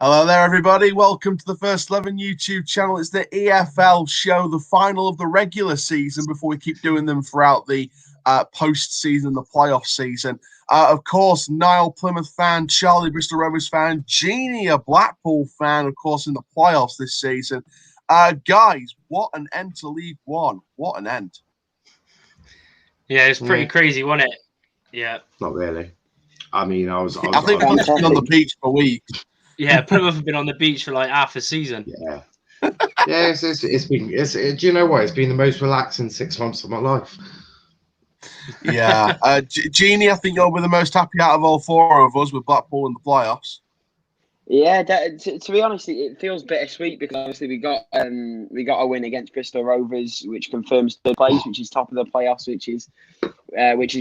Hello there, everybody. Welcome to the First 11 YouTube channel. It's the EFL show, the final of the regular season before we keep doing them throughout the post-season, the playoff season. Of course, Niall, Plymouth fan, Charlie, Bristol Rovers fan, Jeannie, a Blackpool fan, of course, in the playoffs this season. Guys, what an end to League One. What an end. Yeah, it's pretty crazy, wasn't it? Yeah. Not really. I mean, I think Plymouth's been on the beach for weeks. Yeah, Plymouth have been on the beach for like half a season. Yeah. Yeah, it's been. Do you know what? It's been the most relaxing 6 months of my life. Yeah. Jeannie, I think you'll be the most happy out of all four of us with Blackpool in the playoffs. Yeah, to be honest, it feels bittersweet because obviously we got a win against Bristol Rovers, which confirms third place, which is top of the playoffs, which is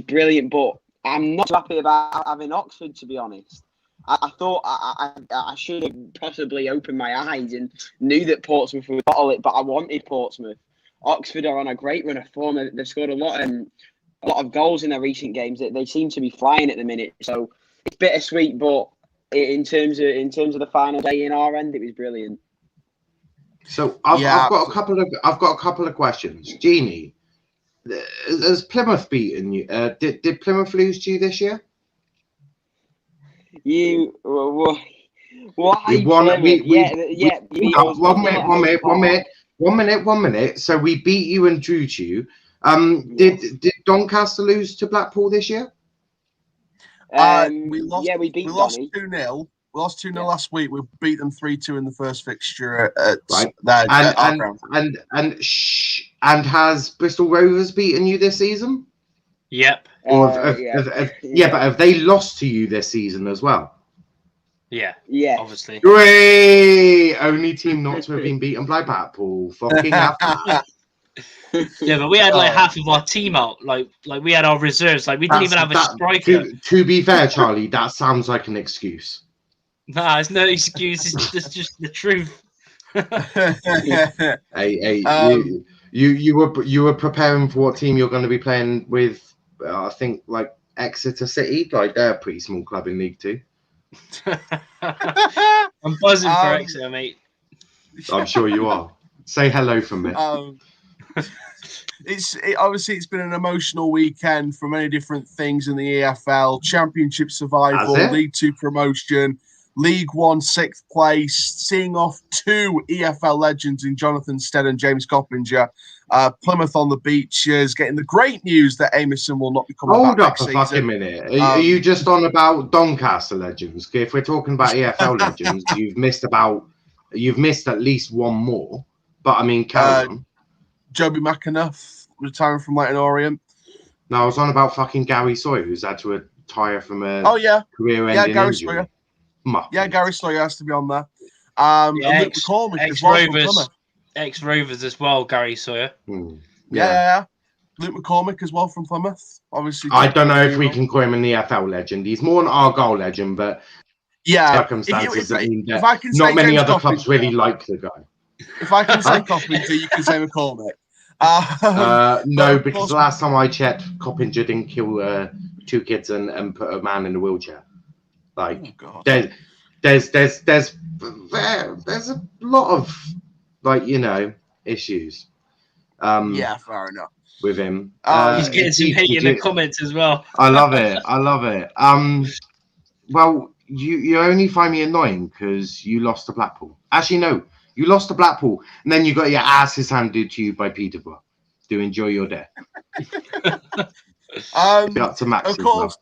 brilliant. But I'm not happy about having Oxford, to be honest. I thought I should have possibly opened my eyes and knew that Portsmouth would bottle it, but I wanted Portsmouth. Oxford are on a great run of form. They've scored a lot of goals in their recent games. They seem to be flying at the minute. So it's bittersweet, but in terms of the final day in our end, it was brilliant. So I've got a couple of questions. Jeannie, has Plymouth beaten you? Did Plymouth lose to you this year? One minute. So we beat you and drew to you. Did Doncaster lose to Blackpool this year? We lost 2-0. We lost 2-0 last week. We beat them 3-2 in the first fixture and has Bristol Rovers beaten you this season? Yep. But have they lost to you this season as well? Yeah. Obviously. Great! Only team not to have been beaten by Blackpool. Fucking happy. Yeah, but we had like half of our team out. Like we had our reserves. Like we didn't even have a striker. To be fair, Charlie, that sounds like an excuse. Nah, it's no excuse. It's just the truth. You were preparing for what team you're going to be playing with. I think like Exeter City, like they're a pretty small club in League Two. I'm buzzing for Exeter, mate. I'm sure you are. Say hello from me. Obviously it's been an emotional weekend for many different things in the EFL. Championship survival, League Two promotion, League One 6th place, seeing off two EFL legends in Jonathan Stead and James Coppinger. Plymouth on the beaches, getting the great news that Amison will not be coming back next season. Hold up a fucking minute. Are you just on about Doncaster legends? If we're talking about EFL legends, you've missed at least one more. But I mean, carry on. Joby McAnuff retiring from Leighton Orient. No, I was on about fucking Gary Sawyer, who's had to retire from a career-ending injury. Gary Sawyer has to be on there. Luke McCormick as well from Plymouth. Ex-Rovers as well, Gary Sawyer. Yeah. Luke McCormick as well from Plymouth. Obviously, I don't know if we can call him an EFL legend. He's more an Argyle legend, but circumstances mean that not many other clubs really like the guy. If I can say Coppinger, you can say McCormick. No, because the last time I checked, Coppinger didn't kill 2 kids and put a man in a wheelchair. Like, there's a lot of issues. Fair enough with him. He's getting some hate in the comments as well. I love it. Well, you only find me annoying because you lost to Blackpool. Actually, no, you lost to Blackpool, and then you got your asses handed to you by Peterborough. Do enjoy your day. Up to Max. Of course.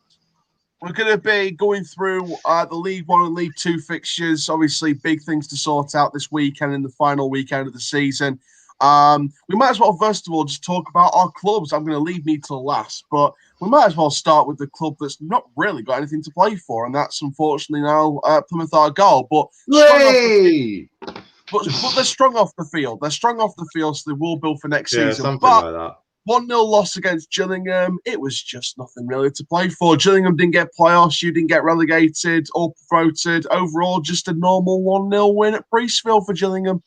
We're going to be going through the League One and League Two fixtures. Obviously, big things to sort out this weekend in the final weekend of the season. We might as well, first of all, just talk about our clubs. I'm going to leave me till last, but we might as well start with the club that's not really got anything to play for, and that's unfortunately now Plymouth Argyle. But they're strong off the field. They're strong off the field, so they will build for next season. Something like that. 1-0 loss against Gillingham. It was just nothing really to play for. Gillingham didn't get playoffs. You didn't get relegated or promoted. Overall, just a normal 1-0 win at Priestfield for Gillingham.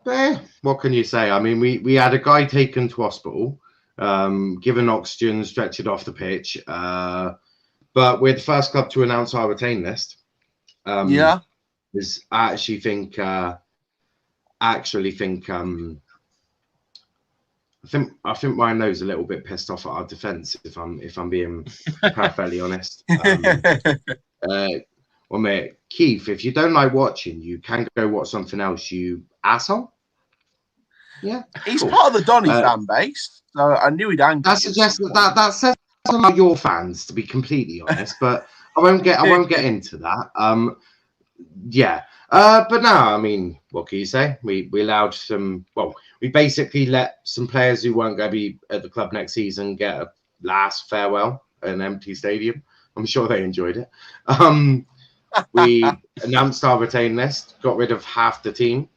What can you say? I mean, we had a guy taken to hospital, given oxygen, stretchered off the pitch. But we're the first club to announce our retain list. is I actually think I think Rhino's a little bit pissed off at our defence. If I'm being perfectly honest. Well, mate, Keith, if you don't like watching, you can go watch something else. You asshole. Yeah, He's cool. part of the Donny fan base, so I knew he'd anger. That suggests that says something about your fans, to be completely honest. But I won't get into that. Yeah. But no, I mean, what can you say? We allowed some. Well, we basically let some players who weren't going to be at the club next season get a last farewell at an empty stadium. I'm sure they enjoyed it. We announced our retain list, got rid of half the team,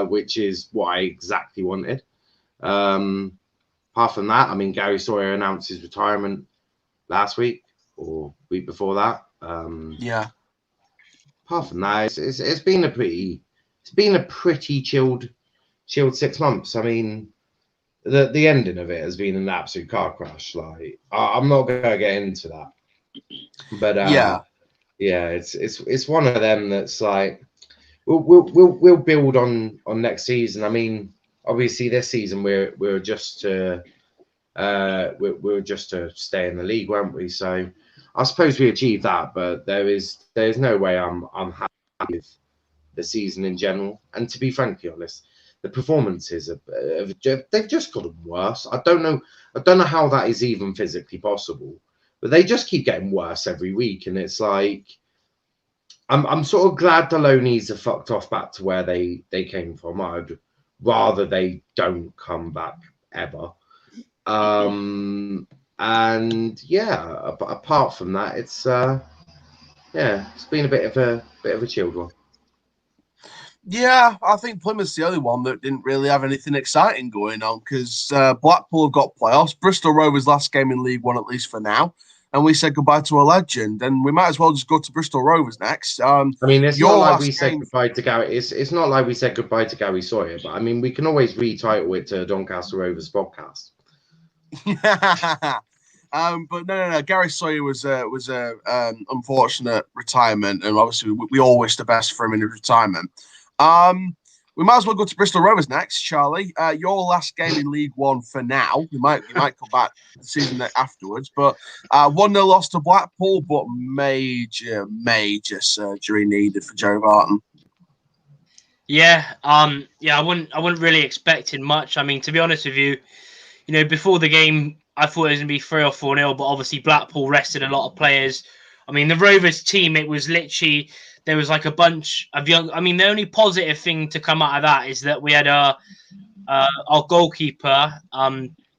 which is what I exactly wanted. Apart from that, I mean, Gary Sawyer announced his retirement last week or week before that. Yeah. Apart from that, it's been a pretty chilled 6 months. I mean, the ending of it has been an absolute car crash. Like, I'm not going to get into that, but yeah, it's one of them that's like we'll build on next season. I mean, obviously this season we're just to stay in the league, weren't we? So I suppose we achieved that, but there's no way I'm happy with the season in general. And to be frankly honest, the performances they've just gotten worse. I don't know how that is even physically possible, but they just keep getting worse every week. And it's like I'm sort of glad the Lonies are fucked off back to where they came from. I'd rather they don't come back ever. And yeah, apart from that, it's been a bit of a chilled one. Yeah, I think Plymouth's the only one that didn't really have anything exciting going on because Blackpool have got playoffs. Bristol Rovers last game in League One, at least for now. And we said goodbye to a legend, and we might as well just go to Bristol Rovers next. I mean, it's not like we said goodbye to Gary. It's not like we said goodbye to Gary Sawyer, but I mean, we can always retitle it to Doncaster Rovers podcast. Yeah. But no. Gary Sawyer was a unfortunate retirement, and obviously we all wish the best for him in his retirement. We might as well go to Bristol Rovers next, Charlie. Your last game in League One for now. You might come back the season afterwards, but 1-0 loss to Blackpool, but major surgery needed for Joe Barton. Yeah, I wasn't really expecting much. I mean, to be honest with you, before the game, I thought it was going to be 3 or 4-0, but obviously Blackpool rested a lot of players. I mean, the Rovers team, it was literally, there was like a bunch of young. I mean, the only positive thing to come out of that is that we had our goalkeeper,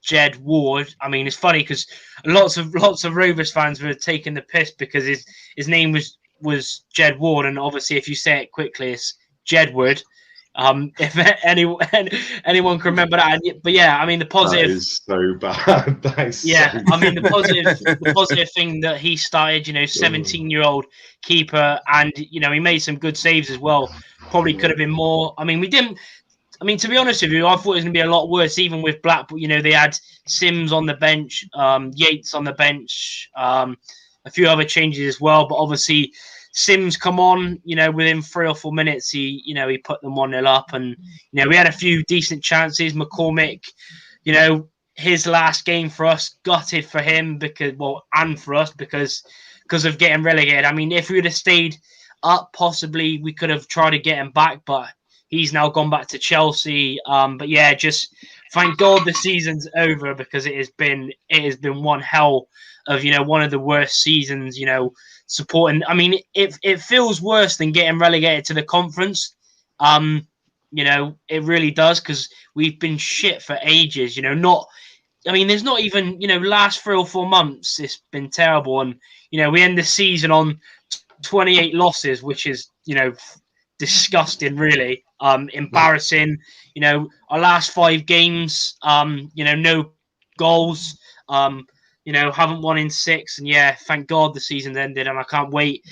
Jed Ward. I mean, it's funny because lots of Rovers fans were taking the piss because his name was Jed Ward, and obviously if you say it quickly, it's Jedward. If anyone can remember that, but yeah, I mean the positive. That is so bad. I mean the positive thing that he started, 17-year-old keeper, and he made some good saves as well. Probably could have been more. I mean, we didn't. I mean, to be honest with you, I thought it was going to be a lot worse. Even with Blackpool, they had Sims on the bench, Yates on the bench, a few other changes as well. But obviously, Sims come on, within 3 or 4 minutes, he put them 1-0 up, and we had a few decent chances. McCormick, his last game for us, gutted for him and for us because of getting relegated. I mean, if we would have stayed up, possibly we could have tried to get him back, but he's now gone back to Chelsea. But yeah, just thank God the season's over because it has been one hell of one of the worst seasons. Supporting. I mean, it feels worse than getting relegated to the conference. It really does because we've been shit for ages. There's not even last 3 or 4 months. It's been terrible, and we end the season on 28 losses, which is disgusting, really. Embarrassing. Our last 5 games, no goals. Haven't won in 6, and yeah, thank God the season's ended, and I can't wait.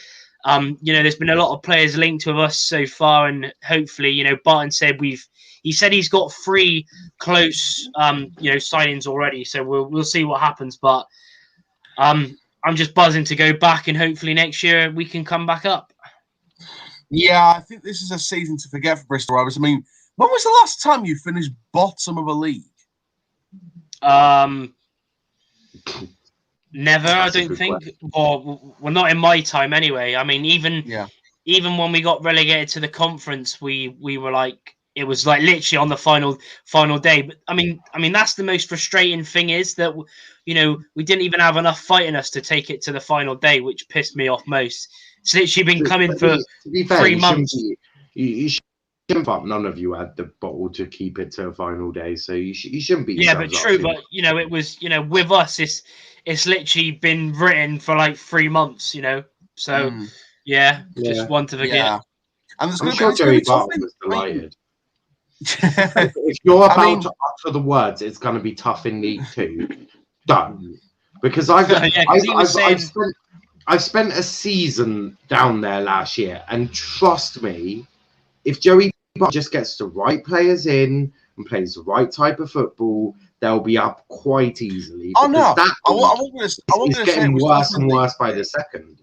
There's been a lot of players linked with us so far, and hopefully, Barton said he's got 3 close, signings already, so we'll see what happens. But I'm just buzzing to go back, and hopefully next year we can come back up. Yeah, I think this is a season to forget for Bristol Rovers. I mean, when was the last time you finished bottom of a league? Never, I don't think. Or well, not in my time anyway. I mean, even when we got relegated to the conference, we were like, it was like literally on the final day. But I mean that's the most frustrating thing is that we didn't even have enough fight in us to take it to the final day, which pissed me off most. It's literally been coming for to be fair, 3 months. You shouldn't, but none of you had the bottle to keep it to a final day, so you shouldn't be. Yeah, but true. But it was with us, it's literally been written for like 3 months. So just one to forget. Yeah. And I'm sure Joey Barton was delighted. If you're about to utter the words, it's going to be tough in League 2. Done. Because I've spent a season down there last year, and trust me, if Joey Barton just gets the right players in and plays the right type of football, they'll be up quite easily. Oh no, it's getting worse and worse by the second.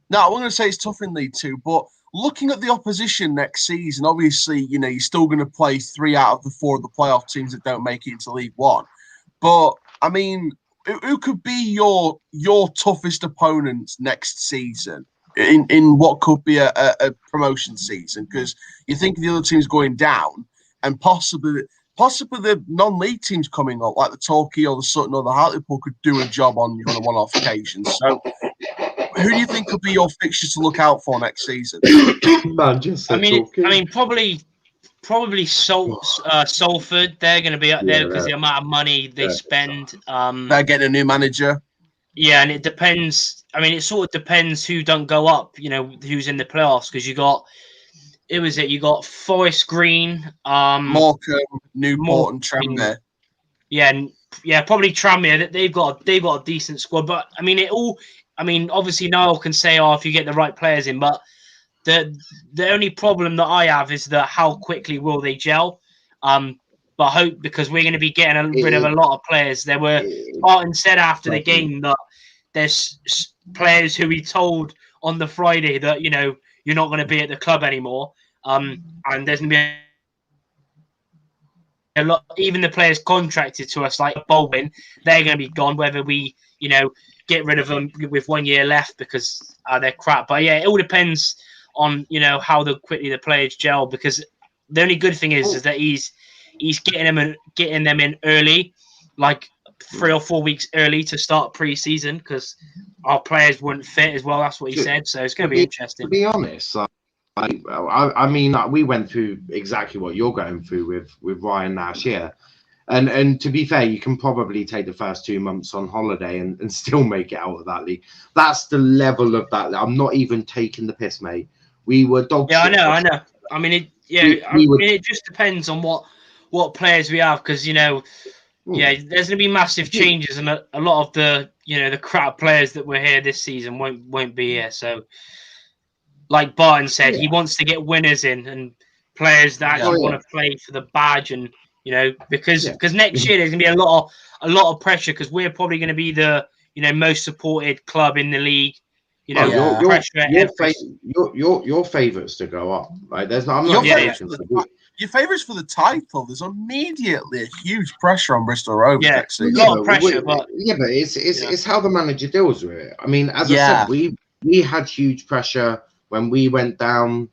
No, I wasn't going to say it's tough in League 2, but looking at the opposition next season, obviously, you're still going to play 3 out of the 4 of the playoff teams that don't make it into League 1. But, I mean, who could be your toughest opponent next season in what could be a promotion season? Because you think the other teams going down and possibly the non-league teams coming up, like the Torquay or the Sutton or the Hartlepool, could do a job on a one-off occasion. So, who do you think could be your fixtures to look out for next season? I mean, probably Salford. They're going to be up there because the amount of money they spend. They're getting a new manager. Yeah, and it depends. I mean, it sort of depends who don't go up. Who's in the playoffs because you got Forest Green, Morecambe, Newport, and Tranmere. Yeah, probably Tranmere. They've got a decent squad, but I mean, obviously NIALL can say, if you get the right players in, but the only problem that I have is that how quickly will they gel? But I hope because we're going to be getting rid of a lot of players. Martin said after the game that there's players who he told on the Friday that you're not going to be at the club anymore. And there's going to be a lot. Even the players contracted to us, like Baldwin, they're going to be gone. Whether we get rid of them with 1 year left because they're crap. But yeah, it all depends on how quickly the players gel. Because the only good thing is that he's getting them in early, like 3 or 4 weeks early to start pre-season because our players wouldn't fit as well. That's what he said. So it's going to be interesting. To be honest, I mean, we went through exactly what you're going through with Ryan last year. And to be fair, you can probably take the first 2 months on holiday and still make it out of that league. That's the level of that. I'm not even taking the piss, mate. We were dog shit. I know. I mean, it just depends on what players we have because, there's going to be massive changes and a lot of the, the crap players that were here this season won't be here. So, like Barton said, he wants to get winners in and players that actually want to play for the badge and, because next year there's gonna be a lot of pressure because we're probably going to be the most supported club in the league. Your favourites to go up, right? Your favourites for the title. There's immediately a huge pressure on Bristol Rovers. Yeah, next season. A lot of pressure, but it's how the manager deals with it. I mean, as I said, we had huge pressure when we went down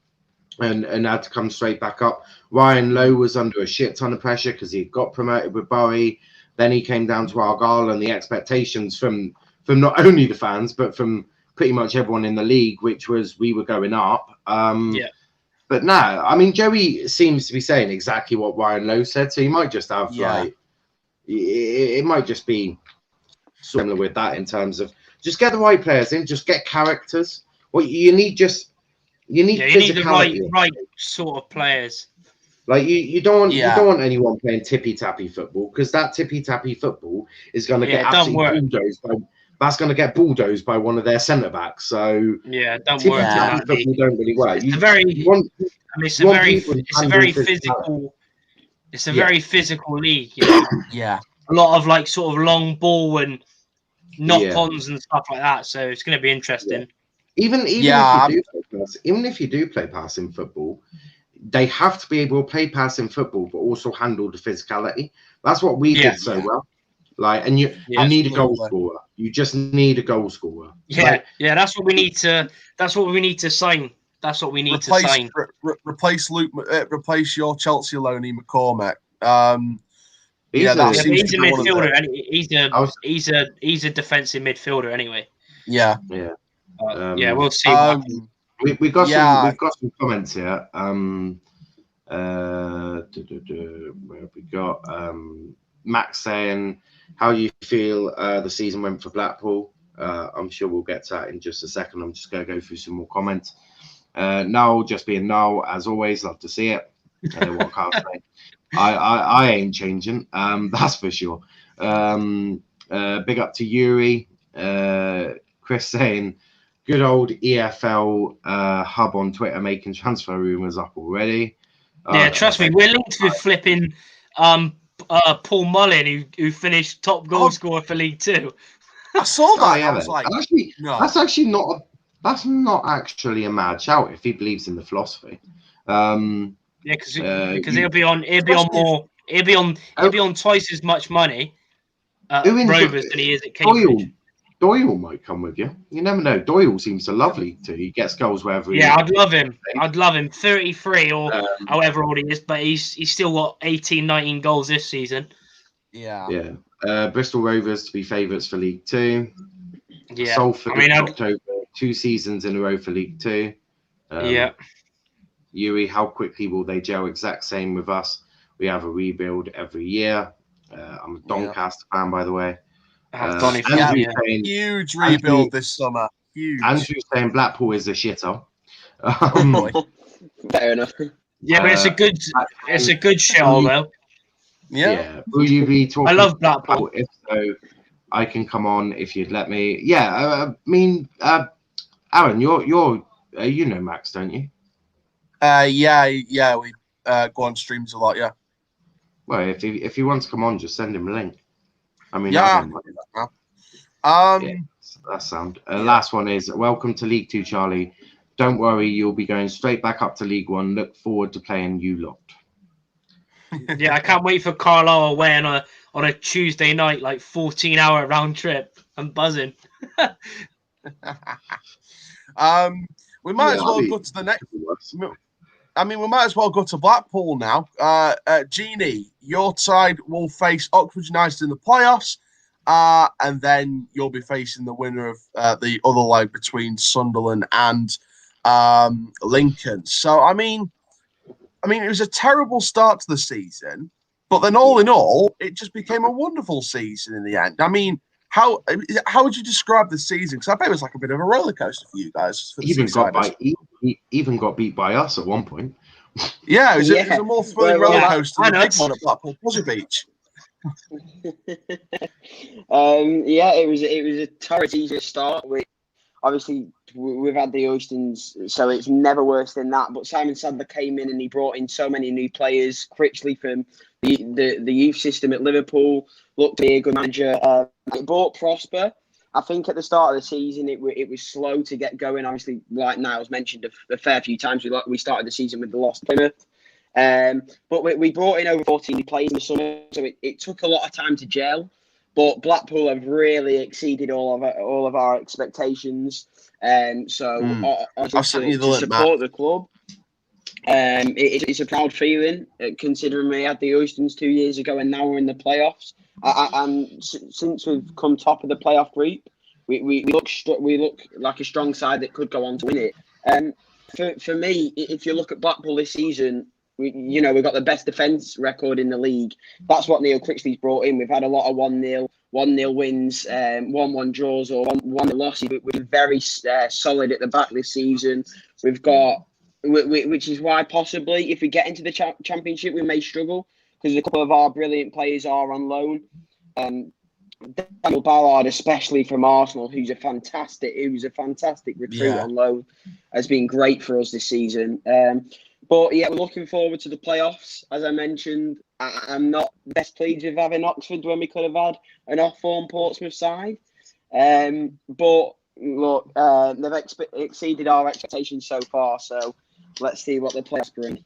and had to come straight back up. Ryan Lowe was under a shit ton of pressure because he got promoted with Bury. Then he came down to Argyle, and the expectations from not only the fans but from pretty much everyone in the league, which was we were going up. But now, I mean, Joey seems to be saying exactly what Ryan Lowe said, so he might just have it might just be similar with that in terms of just get the right players in, just get characters. What you need you need the right sort of players. Like you don't want anyone playing tippy tappy football because that tippy tappy football is going to get absolutely bulldozed that's going to get bulldozed by one of their centre backs. So don't work. Football don't really work. It's a very physical. It's a very physical league. Yeah, a lot of sort of long ball and knock-ons and stuff like that. So it's going to be interesting. Even Yeah, if you do play pass in football, they have to be able to play pass in football, but also handle the physicality. That's what we did so well. Like, and you need a goal scorer. You just need a goal scorer. Yeah, like, that's what we need to. That's what we need to sign. That's what we need to sign. Replace Luke. Replace your Chelsea loanee McCormack. He's a midfielder. He's a defensive midfielder anyway. Yeah. We'll see. We've got some comments here. Where have we got? Max saying, how you feel the season went for Blackpool? I'm sure we'll get to that in just a second. I'm just going to go through some more comments. Noel, just being Noel, as always, love to see it. What can't say? I ain't changing, that's for sure. Big up to Yuri. Chris saying, good old EFL hub on Twitter making transfer rumours up already. Yeah, trust me, we're linked with flipping Paul Mullin, who finished top goal scorer for League Two. I saw that. I was like, no. That's not actually a mad shout if he believes in the philosophy. Because he'll be on twice as much money at Rovers than he is at Cambridge. Doyle might come with you. You never know. Doyle seems to love League Two. He gets goals wherever he is. I'd love him. 33 or however old he is, but he's still got 18, 19 goals this season. Yeah. Bristol Rovers to be favourites for League Two. Yeah. Salford in October, 2 seasons in a row for League Two. Yuri, how quickly will they gel? Exact same with us. We have a rebuild every year. I'm a Doncaster fan, by the way. Huge rebuild this summer. Huge. Andrew's saying Blackpool is a shitter. Fair enough. Yeah, but it's a good show though. Yeah. Will you be talking? I love Blackpool. If so, I can come on if you'd let me. Yeah, I mean, Aaron, you know Max, don't you? Yeah. We go on streams a lot. Yeah. Well, if he wants to come on, just send him a link. I mean, that sound. Last one is welcome to League Two, Charlie. Don't worry, you'll be going straight back up to League One. Look forward to playing you lot. Yeah, I can't wait for Carlisle away on a Tuesday night, like 14-hour round trip. I'm buzzing. We might as well go to the next. I mean, we might as well go to Blackpool now. Jeannie, your side will face Oxford United in the playoffs, and then you'll be facing the winner of the other leg between Sunderland and Lincoln. So, I mean, it was a terrible start to the season, but then all in all, it just became a wonderful season in the end. I mean, how would you describe the season? Because I bet it was like a bit of a roller coaster for you guys. For He even got beat by us at one point. Yeah, it was a more thrilling roller coaster than the big one at Blackpool Pleasure Beach. It was a torrid season start. Obviously, we've had the Oystons, so it's never worse than that. But Simon Sadler came in and he brought in so many new players. Critchley from the youth system at Liverpool looked to be a good manager. It brought Prosper. I think at the start of the season, it was slow to get going. Obviously, like Niall's mentioned a fair few times, we started the season with the loss to Plymouth. But we brought in over 14 players in the summer, so it took a lot of time to gel. But Blackpool have really exceeded all of our expectations. To support the club. It's a proud feeling, considering we had the Oystons 2 years ago and now we're in the playoffs. And since we've come top of the playoff group, we look like a strong side that could go on to win it. For me, if you look at Blackpool this season, we've got the best defence record in the league. That's what Neil Critchley's brought in. We've had a lot of 1-0 wins, 1-1 draws or 1-0 losses. But we're very solid at the back this season. We've got, which is why possibly if we get into the championship, we may struggle because a couple of our brilliant players are on loan. Daniel Ballard, especially from Arsenal, who's a fantastic recruit on loan, has been great for us this season. But yeah, we're looking forward to the playoffs. As I mentioned, I'm not best pleased with having Oxford when we could have had an off-form Portsmouth side. But look, they've exceeded our expectations so far. So let's see what the playoffs bring.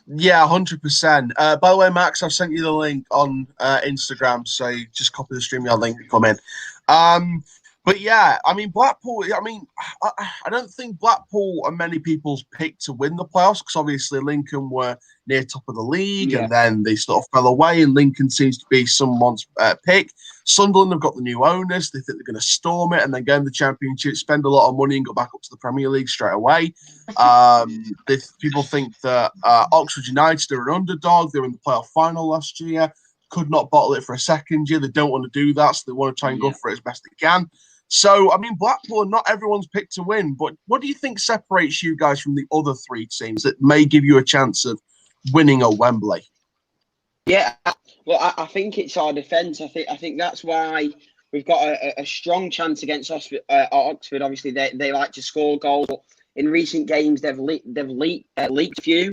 Yeah, 100%. By the way, Max, I've sent you the link on Instagram, so you just copy the StreamYard link and come in. But yeah, I mean, Blackpool, I don't think Blackpool are many people's pick to win the playoffs because obviously Lincoln were near top of the league and then they sort of fell away, and Lincoln seems to be someone's pick. Sunderland have got the new owners. They think they're going to storm it and then go in the Championship, spend a lot of money and go back up to the Premier League straight away. People think that Oxford United are an underdog. They were in the playoff final last year, could not bottle it for a second year. They don't want to do that, so they want to try and go for it as best they can. So, I mean, Blackpool, not everyone's pick to win, but what do you think separates you guys from the other three teams that may give you a chance of winning at Wembley? Yeah, well, I think it's our defence. I think that's why we've got a strong chance against Oxford. Obviously, they like to score goals. But in recent games, they've leaked a few.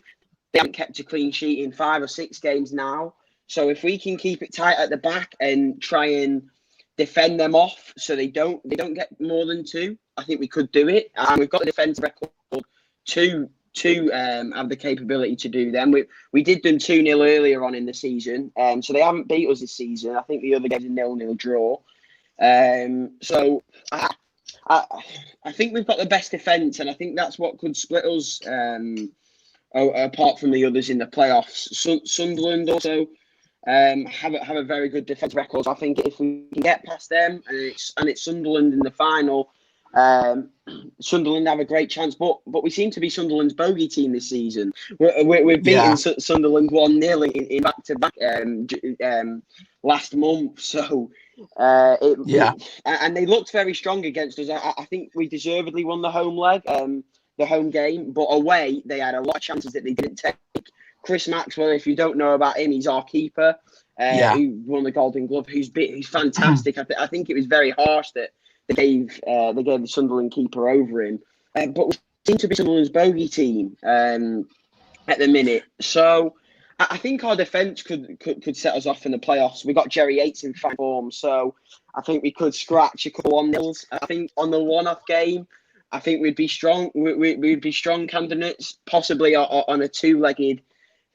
They haven't kept a clean sheet in 5 or 6 games now. So if we can keep it tight at the back and try and defend them off so they don't get more than 2, I think we could do it. And we've got the defensive record to have the capability to do them. We did them 2-0 earlier on in the season, so they haven't beat us this season. I think the other game's a 0-0 draw. So I think we've got the best defence, and I think that's what could split us apart from the others in the playoffs. Sunderland also have a very good defensive record. So I think if we can get past them and it's Sunderland in the final, Sunderland have a great chance. But we seem to be Sunderland's bogey team this season. We've beaten Sunderland 1-0 in back-to-back last month. So and they looked very strong against us. I think we deservedly won the home leg, the home game. But away they had a lot of chances that they didn't take. Chris Maxwell, if you don't know about him, he's our keeper who won the Golden Glove. Who's fantastic. I think it was very harsh that they gave the Sunderland keeper over him. But we seem to be Sunderland's bogey team at the minute. So I think our defence could set us off in the playoffs. We got Jerry Yates in fine form, so I think we could scratch a couple 1-0s. I think on the one-off game, I think we'd be strong. We'd be strong candidates, possibly on a 2-legged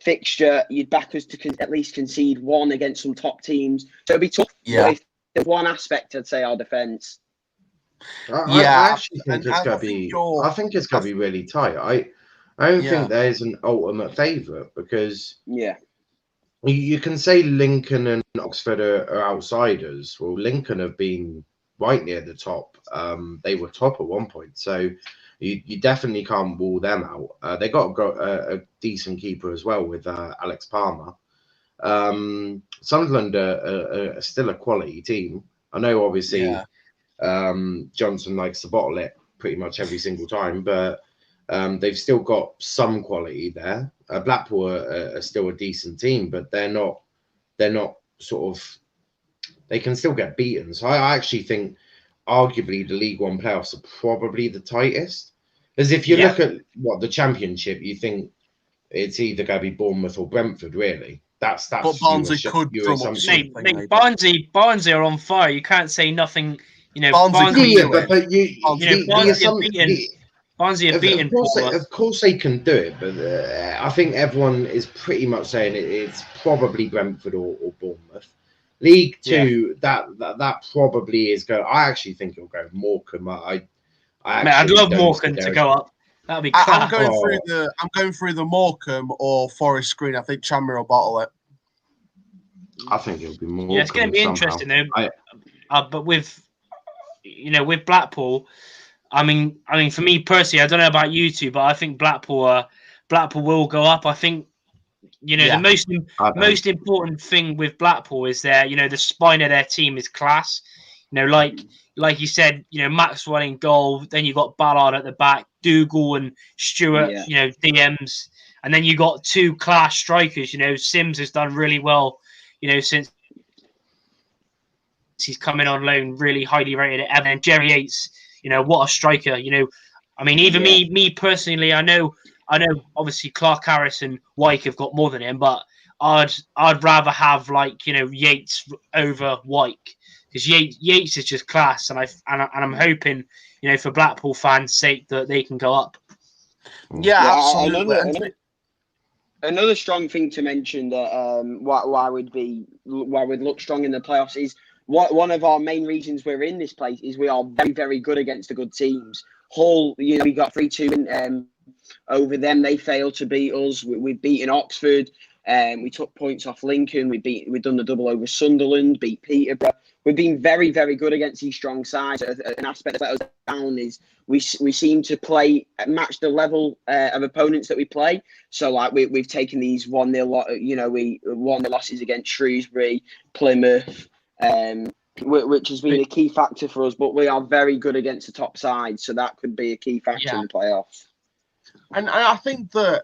fixture. You'd back us to at least concede 1 against some top teams. So it'd be tough. Yeah. If there's one aspect, I'd say our defence. I actually think it's going to be. I think it's going to be really tight. I don't think there's an ultimate favourite because you can say Lincoln and Oxford are outsiders. Well, Lincoln have been right near the top. They were top at one point, so you definitely can't rule them out. They got a decent keeper as well with Alex Palmer. Sunderland are still a quality team. I know, obviously, Johnson likes to bottle it pretty much every single time, but they've still got some quality there. Blackpool are still a decent team, but they're not sort of. They can still get beaten. So I actually think, arguably, the League One playoffs are probably the tightest. As if you look at the Championship, you think it's either going to be Bournemouth or Brentford, really. That's what Barnsley could drum up something. Barnsley are on fire. You can't say nothing. You know, Barnsley Barnsley are beaten. Of course they can do it, but I think everyone is pretty much saying it's probably Brentford or Bournemouth. League Two, that probably is going. I actually think it'll go Morecambe. I'd love Morecambe to go up. That'd be class. I'm going through the Morecambe or Forest Green. I think Tranmere will bottle it. I think it'll be Morecambe. Yeah, it's going to be interesting though. But with Blackpool, I mean, for me personally, I don't know about you two, but I think Blackpool will go up. I think the most important thing with Blackpool is the spine of their team is class. Like you said, Maxwell in goal. Then you got Ballard at the back, Dougal and Stewart. DMs, and then you got 2 class strikers. Sims has done really well. Since he's coming on loan, really highly rated. And then Jerry Yates, what a striker. Me personally, I know. Obviously, Clark Harris and Wyke have got more than him, but I'd rather have Yates over Wyke because Yates is just class, and I'm hoping, you know, for Blackpool fans' sake that they can go up. Yeah, absolutely. Another strong thing to mention that why we'd look strong in the playoffs is one of our main reasons we're in this place is we are very, very good against the good teams. Hull, you know, we got 3-2 over them. They failed to beat us. We've beaten Oxford. We took points off Lincoln. We've done the double over Sunderland. Beat Peterborough. We've been very, very good against these strong sides. An aspect that let us down is we seem to match the level of opponents that we play. So like we've taken these 1-0, you know, we 1-0 losses against Shrewsbury, Plymouth, which has been a key factor for us. But we are very good against the top side, so that could be a key factor in the playoffs. And I think that,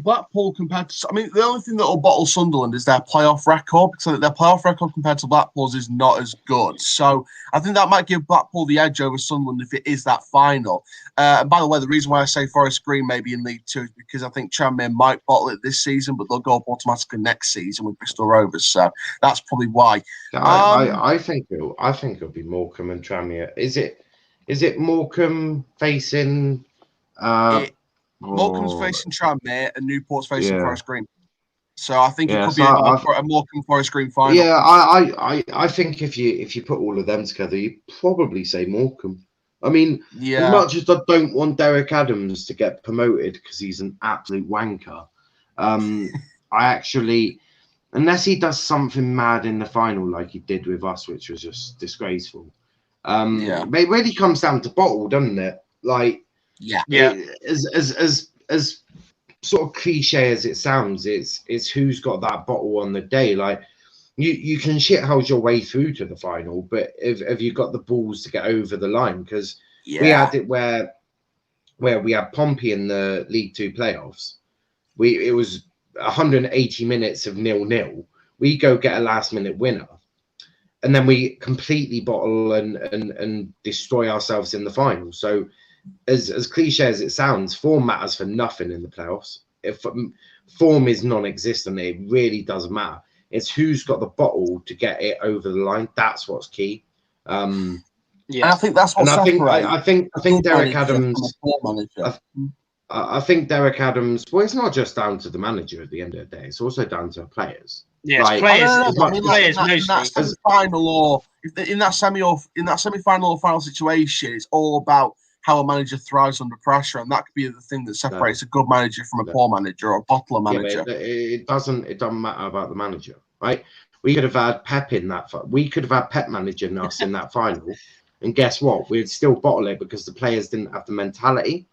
Blackpool compared to, the only thing that will bottle Sunderland is their playoff record, because their playoff record compared to Blackpool's is not as good. So I think that might give Blackpool the edge over Sunderland if it is that final. And by the way, the reason why I say Forest Green may be in League Two is because I think Tranmere might bottle it this season, but they'll go up automatically next season with Bristol Rovers. So that's probably why. I think it'll be Morecambe and Tranmere. Is it Morecambe facing? Morecambe's facing Tranmere and Newport's facing Forest Green. So I think it could be a Morecambe Forest Green final. Yeah, I think if you put all of them together, you probably say Morecambe. I mean, as much as I don't want Derek Adams to get promoted because he's an absolute wanker, I actually, unless he does something mad in the final like he did with us, which was just disgraceful. But it really comes down to bottle, doesn't it? Like. As sort of cliche as it sounds, it's who's got that bottle on the day. Like you can shithouse your way through to the final, but have you got the balls to get over the line? Because we had it where we had Pompey in the League Two playoffs. It was 180 minutes of 0-0. We go get a last minute winner, and then we completely bottle and destroy ourselves in the final. So. As cliche as it sounds, form matters for nothing in the playoffs. If form is non-existent, it really doesn't matter. It's who's got the bottle to get it over the line. That's what's key. And I think that's what separates. I think Derek Adams. I think Derek Adams. Well, it's not just down to the manager at the end of the day. It's also down to players. Yeah, players. In that semi-final or in that semi-final or final situation, it's all about how a manager thrives under pressure, and that could be the thing that separates a good manager from a poor manager or a bottler manager. It doesn't matter about the manager, right? We could have had Pep in that. We could have had Pep managing us in that final, and guess what? We'd still bottle it because the players didn't have the mentality.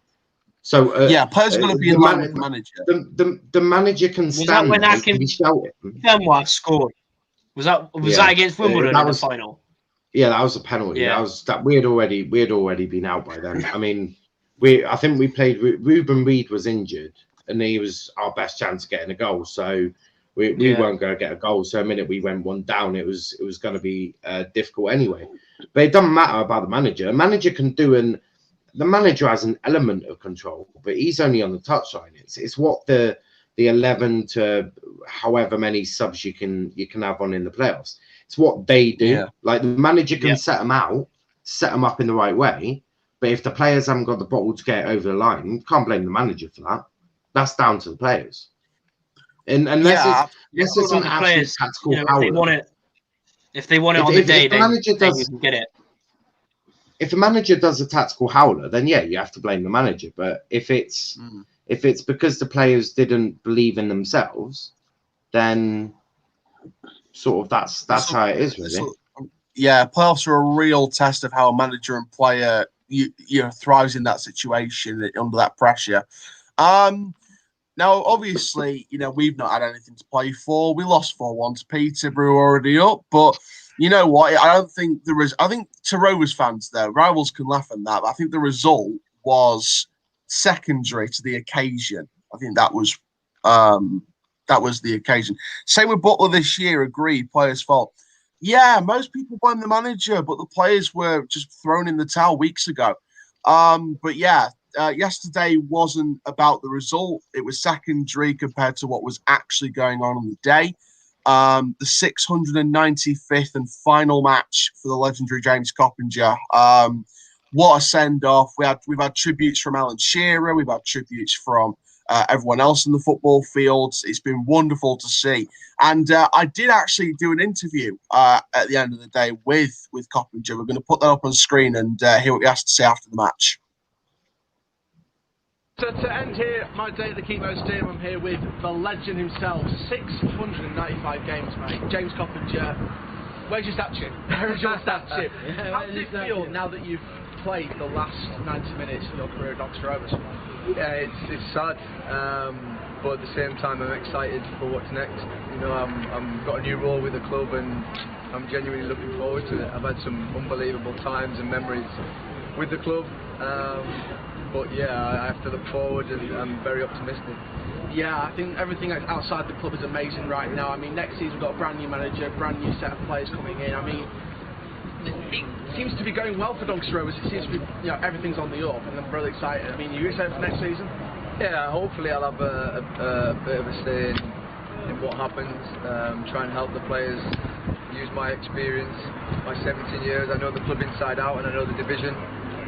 So players are going to be in line with the manager. The manager can stand there and be shouting. Denmark scored. Was that against Wimbledon in the final? Yeah, that was a penalty. Yeah. That we had already been out by then. I mean, I think we played. Ruben Reid was injured, and he was our best chance of getting a goal. So we weren't going to get a goal. So the minute we went one down, it was going to be difficult anyway. But it doesn't matter about the manager. A manager can do the manager has an element of control, but he's only on the touchline. It's what the 11 to however many subs you can have on in the playoffs. It's what they do. Yeah. Like the manager can set them up in the right way. But if the players haven't got the bottle to get it over the line, you can't blame the manager for that. That's down to the players. And unless it's an absolute tactical howler. If they want it on the day, then you can get it. If the manager does a tactical howler, then you have to blame the manager. But if it's because the players didn't believe in themselves, then sort of that's how it is, really. Playoffs are a real test of how a manager and player thrives in that situation under that pressure. Now, obviously, we've not had anything to play for. We lost 4-1 to Peterborough, already up, but you know what? I don't think there is. I think to Rovers fans, though, rivals can laugh at that. But I think the result was secondary to the occasion. I think that was the occasion. Same with Butler this year. Agreed. Players' fault. Yeah, most people blame the manager, but the players were just thrown in the towel weeks ago. Yesterday wasn't about the result. It was secondary compared to what was actually going on the day. the 695th and final match for the legendary James Coppinger. What a send-off. We've had tributes from Alan Shearer. We've had tributes from everyone else in the football fields. It's been wonderful to see. And I did actually do an interview at the end of the day with Coppinger. We're going to put that up on screen and hear what he has to say after the match. So to end here my day at the Chemo Stadium, I'm here with the legend himself. 695 games, mate. James Coppinger. Where's your statue? Where's your statue? How does it feel now that you've played the last 90 minutes of your career at Oxford Rovers? Yeah, it's sad, but at the same time I'm excited for what's next. You know, I'm got a new role with the club and I'm genuinely looking forward to it. I've had some unbelievable times and memories with the club. But yeah, I have to look forward and I'm very optimistic. Yeah, I think everything outside the club is amazing right now. I mean, next season we've got a brand new manager, brand new set of players coming in. I mean, it seems to be going well for Oxford Rovers. It seems to be, you know, everything's on the up and I'm really excited. I mean, are you excited for next season? Yeah, hopefully I'll have a bit of a say in what happens, try and help the players, use my experience, my 17 years. I know the club inside out and I know the division.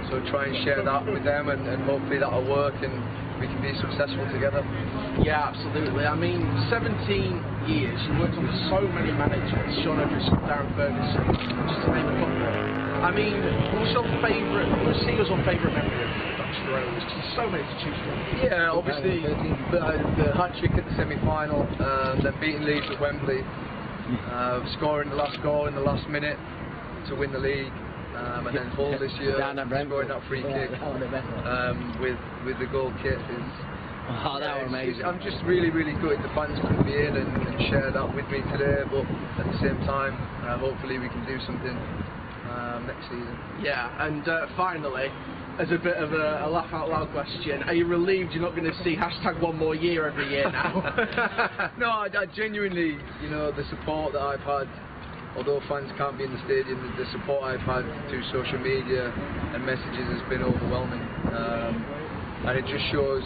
So try and share that with them and hopefully that'll work and we can be successful together. Yeah, absolutely. I mean, 17 years, you worked on so many managers, Sean O'Driscoll, Darren Ferguson, just to name a couple. I mean, what's your favourite memory of Oxford Rovers? There's so many to choose from. Yeah, obviously the hat-trick at the semi-final, then beating Leeds at Wembley, scoring the last goal in the last minute to win the league. And then Hull this year, scoring that free kick with the goal kit is. Oh, that was amazing. I'm just really gutted the fans couldn't be in and share that with me today, but at the same time, hopefully we can do something next season. Yeah, and finally, as a bit of a laugh out loud question, are you relieved you're not going to see #1 more year every year now? No, I genuinely, you know, the support that I've had. Although fans can't be in the stadium, the support I've had through social media and messages has been overwhelming. And it just shows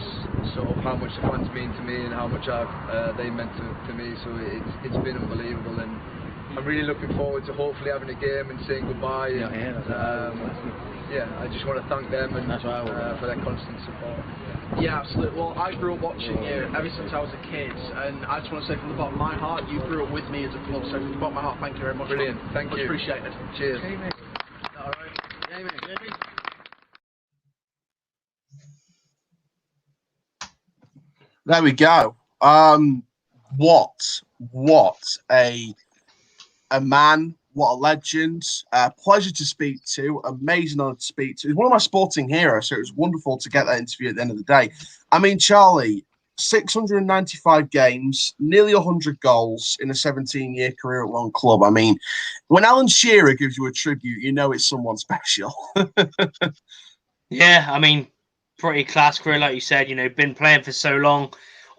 sort of how much the fans mean to me and how much they meant to me. So it's been unbelievable, and I'm really looking forward to hopefully having a game and saying goodbye. Yeah, I just want to thank them and for their constant support. Yeah, absolutely. Well, I grew up watching you ever since I was a kid, and I just want to say from the bottom of my heart, you grew up with me as a club, so from the bottom of my heart, thank you very much. Brilliant, thank you. Much appreciated. Cheers. All right. There we go. What a man, what a legend. Pleasure to speak to, amazing honor to speak to. He's one of my sporting heroes, so it was wonderful to get that interview at the end of the day. I mean, Charlie, 695 games, nearly 100 goals in a 17-year career at one club. I mean, when Alan Shearer gives you a tribute, you know it's someone special. Yeah, I mean, pretty class career, like you said. You know, been playing for so long.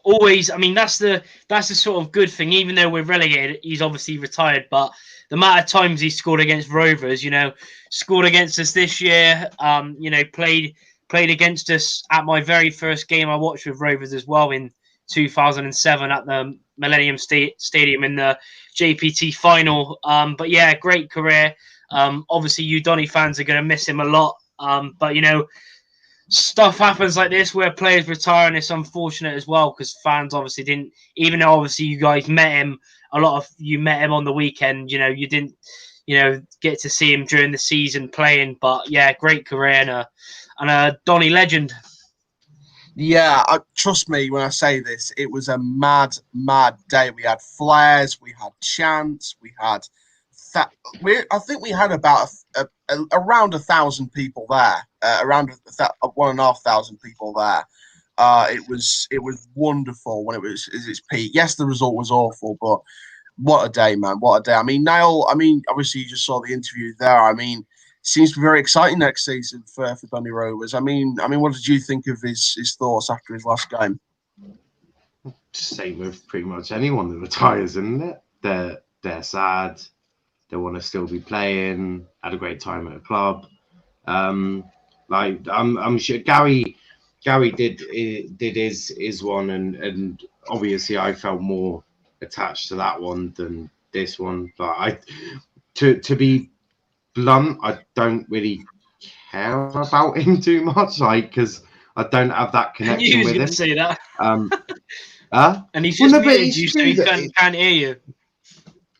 Always, I mean, that's the sort of good thing. Even though we're relegated, he's obviously retired, but the amount of times he scored against Rovers, you know, scored against us this year. You know, played against us at my very first game I watched with Rovers as well in 2007 at the Millennium Stadium in the JPT final. But yeah, great career. Obviously, you Donny fans are going to miss him a lot. But you know, stuff happens like this where players retire, and it's unfortunate as well because fans obviously didn't, even though obviously you guys met him, a lot of you met him on the weekend, you know, you didn't, you know, get to see him during the season playing. But yeah, great career and a Donny legend. Yeah, trust me when I say this, it was a mad day. We had flares, we had chants, we had I think we had about around 1,000 people there, around 1,500 people there. It was wonderful when it was at its peak. Yes, the result was awful, but what a day, man! What a day. I mean, NIALL. I mean, obviously you just saw the interview there. I mean, seems to be very exciting next season for Donny Rovers. I mean, what did you think of his thoughts after his last game? Same with pretty much anyone that retires, isn't it? They're sad. They want to still be playing. Had a great time at a club. Like I'm sure Gary did his one, and obviously I felt more attached to that one than this one. But to be blunt, I don't really care about him too much, like, because I don't have that connection with him. Say that. And he's just muted you, so he can't hear you.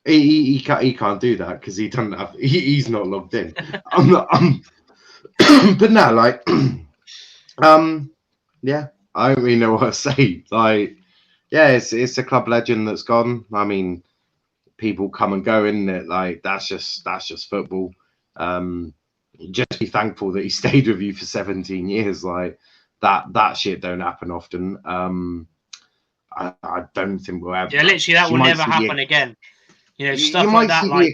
He can't do that because he doesn't have. He's not logged in. But no, like, yeah, I don't really know what to say. Like, yeah, it's a club legend that's gone. I mean, people come and go, isn't it? Like, that's just football. Just be thankful that he stayed with you for 17 years. Like, that shit don't happen often. I don't think we'll ever. Yeah, literally, that will never happen again. You know, stuff like that, like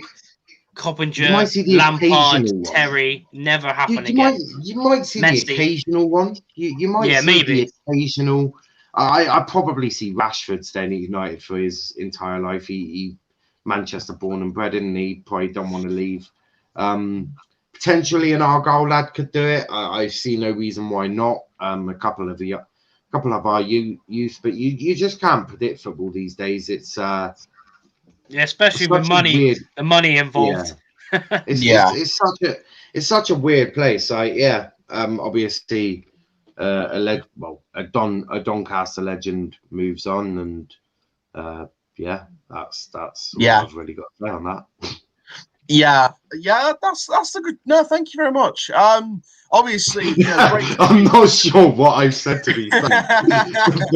Coppinger, Lampard, Terry, never happen again. You might see Messi. The occasional one. You might see maybe. The occasional. I probably see Rashford staying at United for his entire life. He Manchester born and bred, and he probably don't want to leave. Potentially an Argyle lad could do it. I see no reason why not. A couple of our youth, but you just can't predict football these days. It's yeah, especially with money, the money involved. Yeah. It's such a weird place. Obviously, a Doncaster legend moves on, and that's what I've really got to say on that. Yeah, that's the good. No, thank you very much. Obviously, I'm not sure what I've said to these things,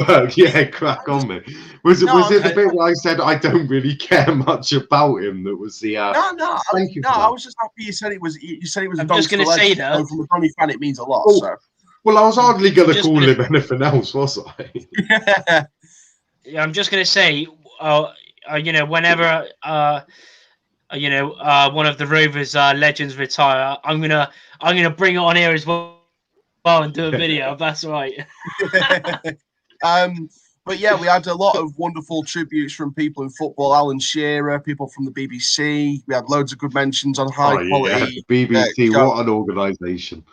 but yeah, crack on, man. Was it the bit where I said I don't really care much about him? That was the no. Thank you. I was just happy you said it was. You said it was. I'm just going to say that from a Donny fan, it means a lot. Oh, so. Well, I was hardly going to call him anything else, was I? Yeah, I'm just going to say, whenever one of the Rovers legends retire, I'm gonna bring it on here as well and do a video. If that's right. But yeah, we had a lot of wonderful tributes from people in football. Alan Shearer, people from the BBC. We had loads of good mentions on high quality. Yeah. BBC, what an organisation.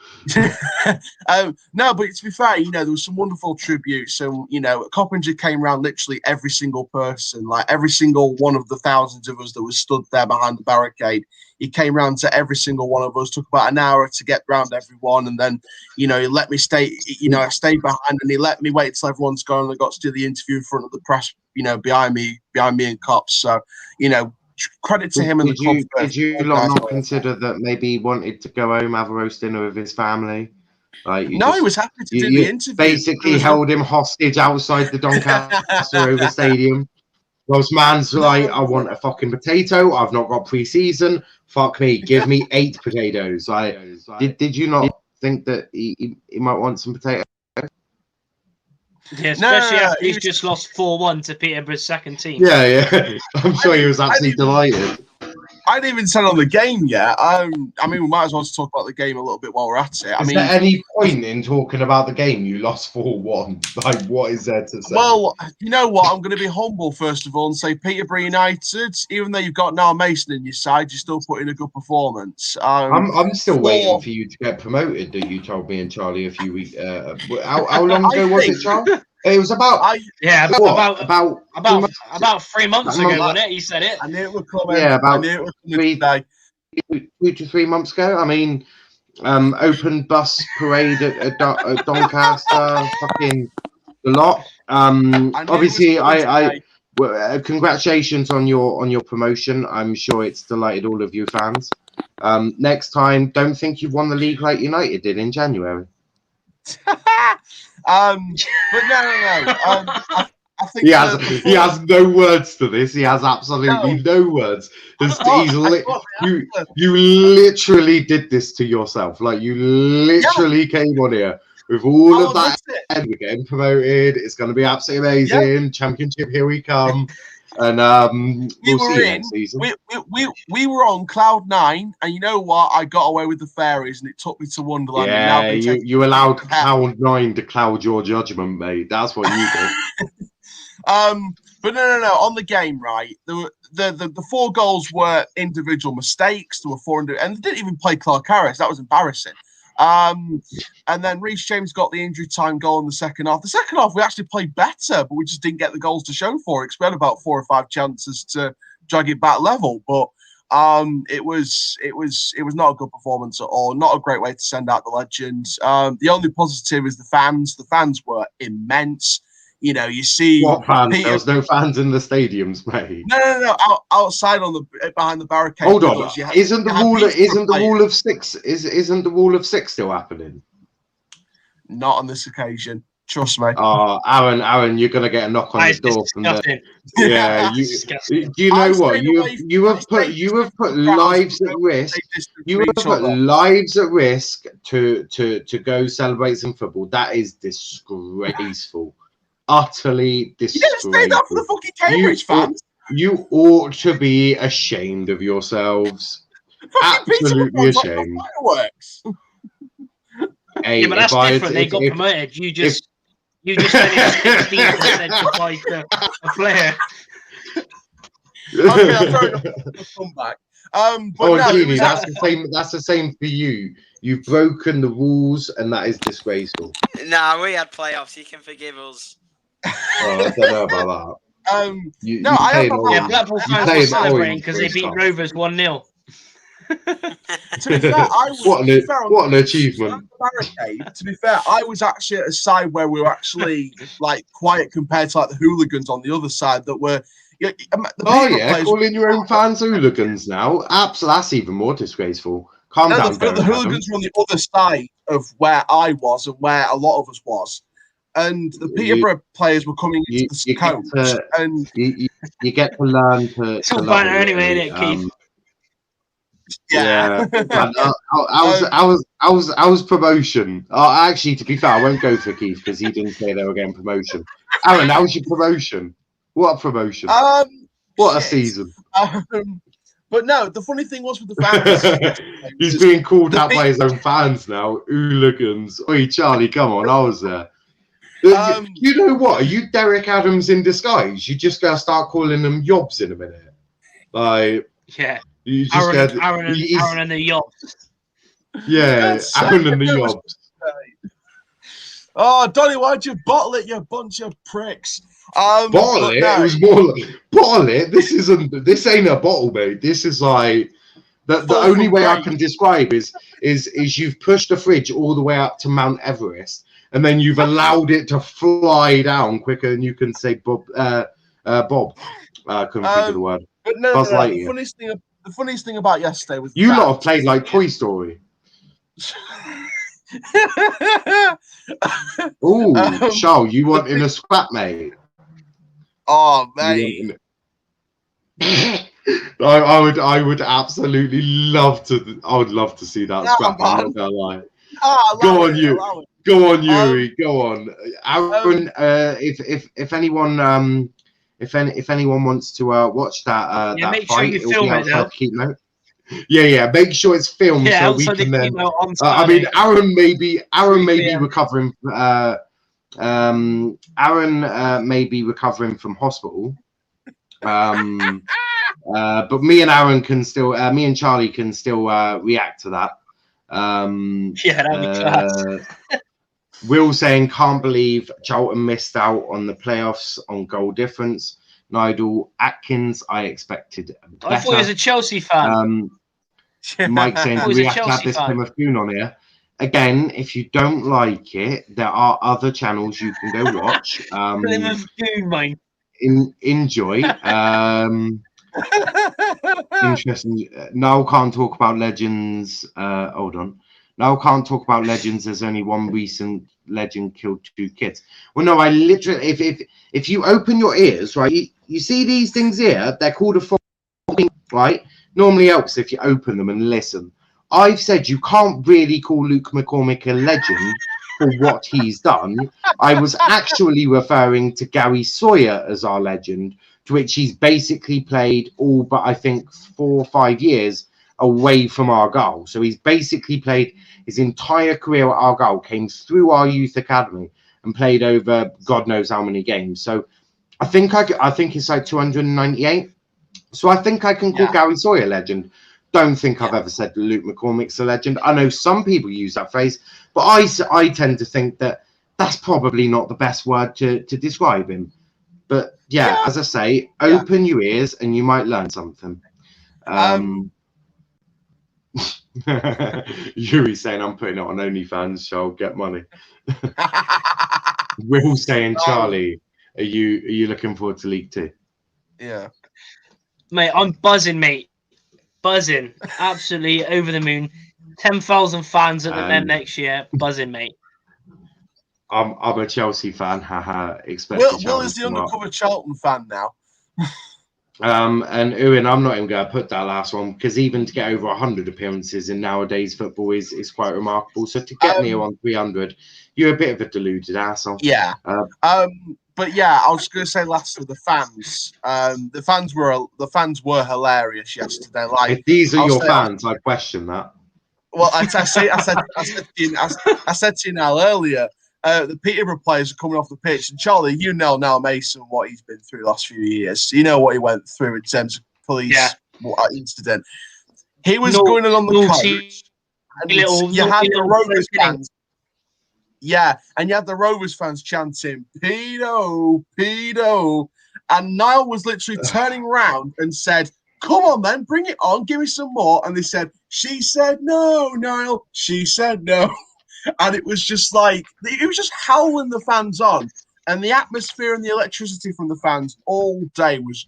No, but to be fair, there was some wonderful tributes. And, Coppinger came around literally every single person, like every single one of the thousands of us that was stood there behind the barricade. He came round to every single one of us, took about an hour to get round everyone. And then, he let me stay, I stayed behind and he let me wait till everyone's gone. And I got to do the interview in front of the press, behind me and Cops. So, credit to him and the club. Did you not consider that maybe he wanted to go home, have a roast dinner with his family? Like, he was happy to do the interview. Basically held him hostage outside the Doncaster Rovers Stadium. Whilst man's like, I want a fucking potato. I've not got pre-season. Fuck me. Give me 8 potatoes. Did you not think that he might want some potatoes? Yeah, especially after he's just lost 4-1 to Peterborough's second team. Yeah. I'm sure he was absolutely delighted. I didn't even say on the game yet. We might as well talk about the game a little bit while we're at it. Is there any point in talking about the game? You lost 4-1. Like, what is there to say? Well, you know what? I'm going to be humble, first of all, and say Peterborough United, even though you've got Niall Mason in your side, you're still putting a good performance. I'm still waiting for you to get promoted, that you told me and Charlie a few weeks. How long ago was it, Charlie? It was about about 3 months ago, wasn't it? He said it. I knew it would come. Yeah, about 2 to 3 months ago. I mean, open bus parade at Doncaster, fucking a lot. Obviously, congratulations on your promotion. I'm sure it's delighted all of you fans. Next time, don't think you've won the league like United did in January. But no. I think he has no words to this. He has absolutely no words. You literally did this to yourself. Like, you literally came on here with all of that. And we're getting promoted. It's going to be absolutely amazing. Yep. Championship, here we come. And we'll see you next season. We were on cloud 9, and you know what? I got away with the fairies, and it took me to Wonderland. Yeah, you allowed cloud 9 to cloud your judgment, mate. That's what you did. But no. On the game, right? The 4 goals were individual mistakes. There were 400, and they didn't even play Clark Harris. That was embarrassing. And then Reece James got the injury time goal in the second half. The second half, we actually played better, but we just didn't get the goals to show for it, because we had about 4 or 5 chances to drag it back level. But it was not a good performance at all. Not a great way to send out the legends. The only positive is the fans. The fans were immense. You know, you see what fans? There was no fans in the stadiums, mate. No. Outside behind the barricade. Hold on. Isn't the wall of six still happening? Not on this occasion. Trust me. Oh, Aaron, you're gonna get a knock on the door from the. Yeah, do you know what? You have put lives at risk. You have put lives at risk to go celebrate some football. That is disgraceful. Utterly disgraceful. You didn't say that for the fucking Cambridge fans. You ought to be ashamed of yourselves. Absolutely ashamed. Yeah, but that's different. They got promoted. You just spent 16% to buy a player. Okay, I'm throwing up a comeback. Genie, that's the same for you. You've broken the rules, and that is disgraceful. Nah, we had playoffs. You can forgive us. Oh, I don't know about that. Blackpool fans were celebrating because they beat Rovers 1-0. To be fair, what an achievement! To be fair, I was actually at a side where we were actually like quiet compared to like the hooligans on the other side that were. Calling your own fans hooligans now. That's even more disgraceful. Calm down. The hooligans were on the other side of where I was and where a lot of us was. And the Peterborough players were coming into the coach, and you get to learn to. It's all banter anyway, isn't it, Keith? Yeah. I was promotion. Actually, to be fair, I won't go for Keith because he didn't say they were getting promotion. Aaron, how was your promotion? What a promotion! What a season! But no, the funny thing was with the fans, he's being called out by his own fans now. Hooligans! Oi, Charlie, come on! I was there. You know what? Are you Derek Adams in disguise? You just gotta start calling them yobs in a minute. Like, yeah, you just Aaron and the yobs. Yeah, Aaron and the yobs. Oh, Donny, why'd you bottle it, you bunch of pricks? Bottle it? No. It was more like bottle it. This ain't a bottle, mate. This is like the only way I can describe is you've pushed the fridge all the way up to Mount Everest. And then you've allowed it to fly down quicker than you can say Bob. Couldn't think of the word. But no, the funniest thing about yesterday was you lot have played like Toy Story. Oh, Charles, you want in a scrap, mate? Oh, mate. I would absolutely love to. I would love to see that scrap. I'm not gonna lie. Go on, you. Go on, Yuri. Go on, Aaron. If anyone wants to watch that make fight, sure you film it now. Keep note. Yeah. Make sure it's filmed so we can then. I mean, Aaron may be recovering. Aaron may be recovering from hospital. But me and Aaron can still. Me and Charlie can still react to that. That'd be class. Will saying, can't believe Charlton missed out on the playoffs on goal difference. Nigel Atkins, I expected better. I thought he was a Chelsea fan. Mike saying, we have to have this Plymouth Goon on here. Again, if you don't like it, there are other channels you can go watch. Plymouth Goon, mate. Enjoy. Interesting. Now can't talk about legends. Hold on. Now can't talk about legends. There's only one recent legend killed 2 kids. Well, no, I literally, if you open your ears, right, you see these things here. They're called a fucking, right. Normally helps if you open them and listen. I've said you can't really call Luke McCormick a legend for what he's done. I was actually referring to Gary Sawyer as our legend, to which he's basically played all but I think 4 or 5 years away from Argyle. So he's basically played his entire career at Argyle, came through our youth academy and played over God knows how many games. So I think it's like 298. So I think I can call Gary Sawyer legend. don't think I've ever said Luke McCormick's a legend. I know some people use that phrase, but I tend to think that that's probably not the best word to describe him. But yeah, as I say, open your ears and you might learn something. Yuri saying I'm putting it on OnlyFans, so I'll get money. Will saying, Charlie, are you looking forward to League 2? Yeah. Mate, I'm buzzing, mate. Buzzing. Absolutely over the moon. 10,000 fans at the them next year. Buzzing, mate. I'm a Chelsea fan. Haha. Will is the undercover Charlton fan now. And Owen, I'm not even going to put that last one because even to get over 100 appearances in nowadays football is quite remarkable. So to get near on 300, you're a bit of a deluded asshole. Yeah. But yeah, I was going to say lastly, the fans. The fans were hilarious yesterday. Like, if these are your fans, I question that. Well, I said to you now earlier. The Peterborough players are coming off the pitch, and Charlie, you know now Mason what he's been through the last few years. You know what he went through in terms of police incident. He was going on the coach, and you had the Rovers fans. Yeah, and you had the Rovers fans chanting "Pedo, Pedo," and Niall was literally turning around and said, "Come on, then, bring it on, give me some more." And they said, "She said no, Niall. She said no." And it was just like, it was just howling the fans on. And the atmosphere and the electricity from the fans all day was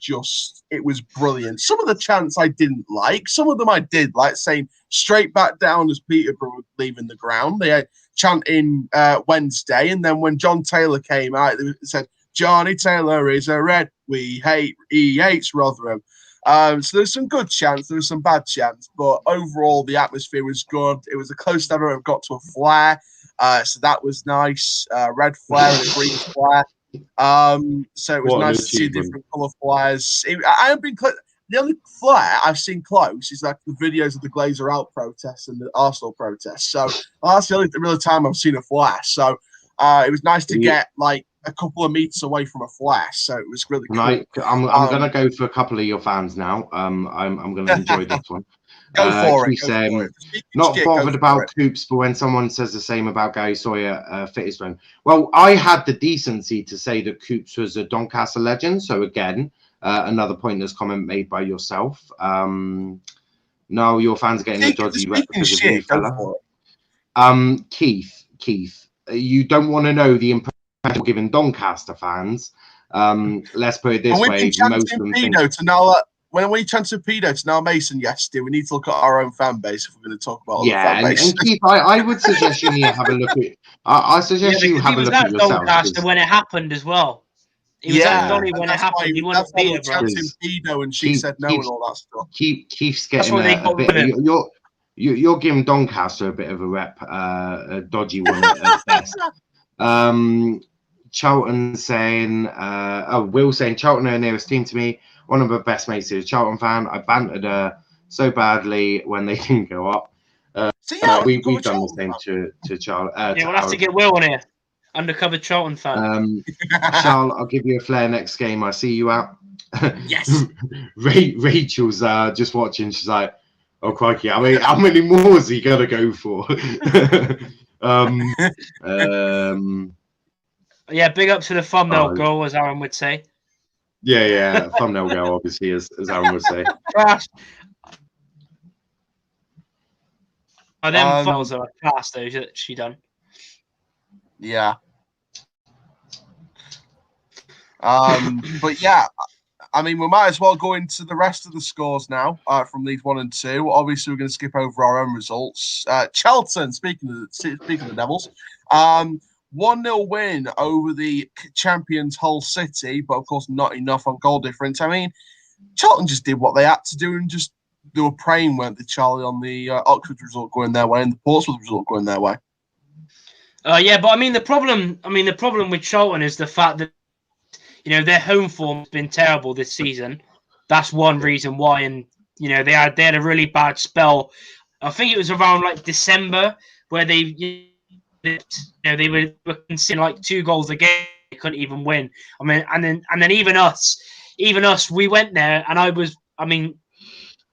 it was brilliant. Some of the chants I didn't like. Some of them I did like, saying straight back down as Peterborough were leaving the ground. They had chanting Wednesday. And then when John Taylor came out, they said, "Johnny Taylor is a red. He hates Rotherham." So there's some good chants, there was some bad chants, but overall the atmosphere was good. It was the closest I've ever got to a flare, so that was nice. Red flare and a green flare. So it was nice to see different colour flares. I have been the only flare I've seen close is like the videos of the Glazer Out protests and the Arsenal protests. So that's the only real time I've seen a flare. So it was nice to get like a couple of meters away from a flash, so it was really cool. I'm going to go for a couple of your fans now. I'm going to enjoy this one. Go for it. Not bothered about Coops, but when someone says the same about Gary Sawyer, fit his friend. Well, I had the decency to say that Coops was a Doncaster legend. So again, another pointless comment made by yourself. No, your fans are getting a dodgy rep because of you, fella. Keith, you don't want to know the impression giving Doncaster fans. Let's put it this way: most of them think when we chanted pedo to Niall Mason yesterday, we need to look at our own fan base if we're going to talk about other fan base. And Keith, I would suggest you need to have a look at. I suggest you have a look at yourself. Doncaster when it happened as well. He was at Donny when it happened. He wanted pedo, and she said no and all that stuff. Keith's getting a bit. You're giving Doncaster a bit of a rep, a dodgy one at best. Charlton saying, Will saying, Charlton are nearest team to me. One of my best mates is a Charlton fan. I bantered her so badly when they didn't go up. We've done the same to Charlton. We'll have to get Will on here. Undercover Charlton fan. Charles, I'll give you a flare next game. I see you out. Yes. Rachel's just watching. She's like, "Oh crikey! I mean, how many more is he gonna go for?" Yeah, big up to the thumbnail girl, as Aaron would say. Yeah, thumbnail girl, obviously, as Aaron would say. Oh, them files are class, though, that she done. Yeah. But yeah, I mean, we might as well go into the rest of the scores now from League 1 and 2. Obviously, we're going to skip over our own results. Charlton, speaking of the Devils, 1-0 win over the champions Hull City, but of course not enough on goal difference. I mean, Charlton just did what they had to do and just they were praying, weren't they, Charlie, on the Oxford result going their way and the Portsmouth result going their way. Yeah, but I mean the problem with Charlton is the fact that their home form has been terrible this season. That's one reason why, and they had a really bad spell. I think it was around like December where they were conceding like 2 goals a game. They couldn't even win. I mean, and then even us, we went there, and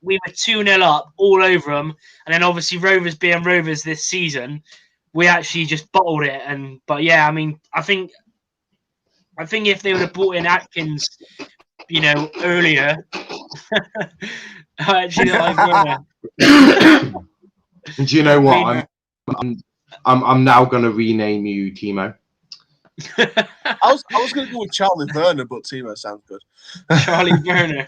we were 2-0 up all over them, and then obviously Rovers being Rovers this season, we actually just bottled it. But yeah, I mean, I think if they would have brought in Atkins, earlier, I actually like Werner. Do you know what? I'm now going to rename you Timo. I was going to go with Charlie Werner, but Timo sounds good. Charlie Werner.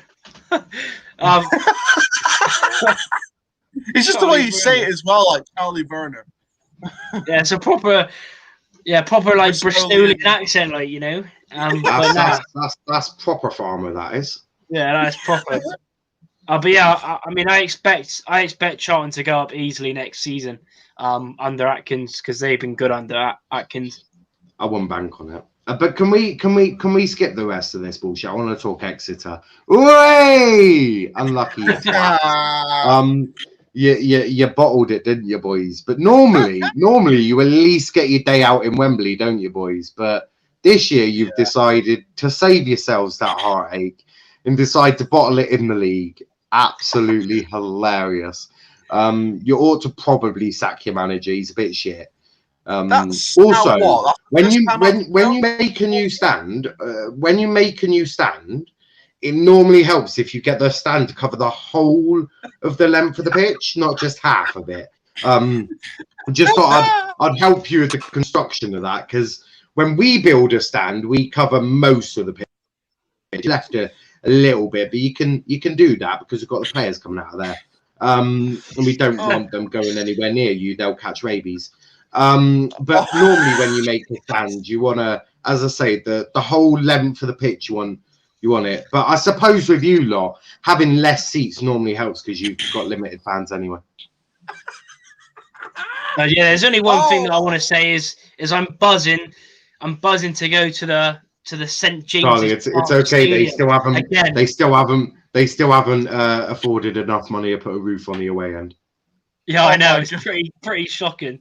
It's just the way you say it as well, like Charlie Werner. Yeah, it's a proper like Bristolian accent, like That's proper farmer. That is. Yeah, that's proper. But yeah, I mean, I expect Charlton to go up easily next season under Atkins, because they've been good under Atkins. I wouldn't bank on it. But can we skip the rest of this bullshit? I want to talk Exeter. Way unlucky. You bottled it, didn't you, boys? But normally you at least get your day out in Wembley, don't you, boys? But this year you've decided to save yourselves that heartache and decide to bottle it in the league. Absolutely hilarious. You ought to probably sack your manager. He's a bit shit. Also, when you make a new stand, it normally helps if you get the stand to cover the whole of the length of the pitch, not just half of it. Just thought I'd help you with the construction of that, because when we build a stand, we cover most of the pitch. Left a little bit, but you can do that because we've got the players coming out of there, and we don't want them going anywhere near you. They'll catch rabies. But normally when you make a stand, you want to, as I say, the whole length of the pitch, you want it. But I suppose with you lot, having less seats normally helps because you've got limited fans anyway. Yeah, there's only one thing that I want to say is I'm buzzing to go to the St. James's. Charlie, it's okay. Stadium. They still haven't afforded enough money to put a roof on the away end. Yeah, I know. It's pretty shocking.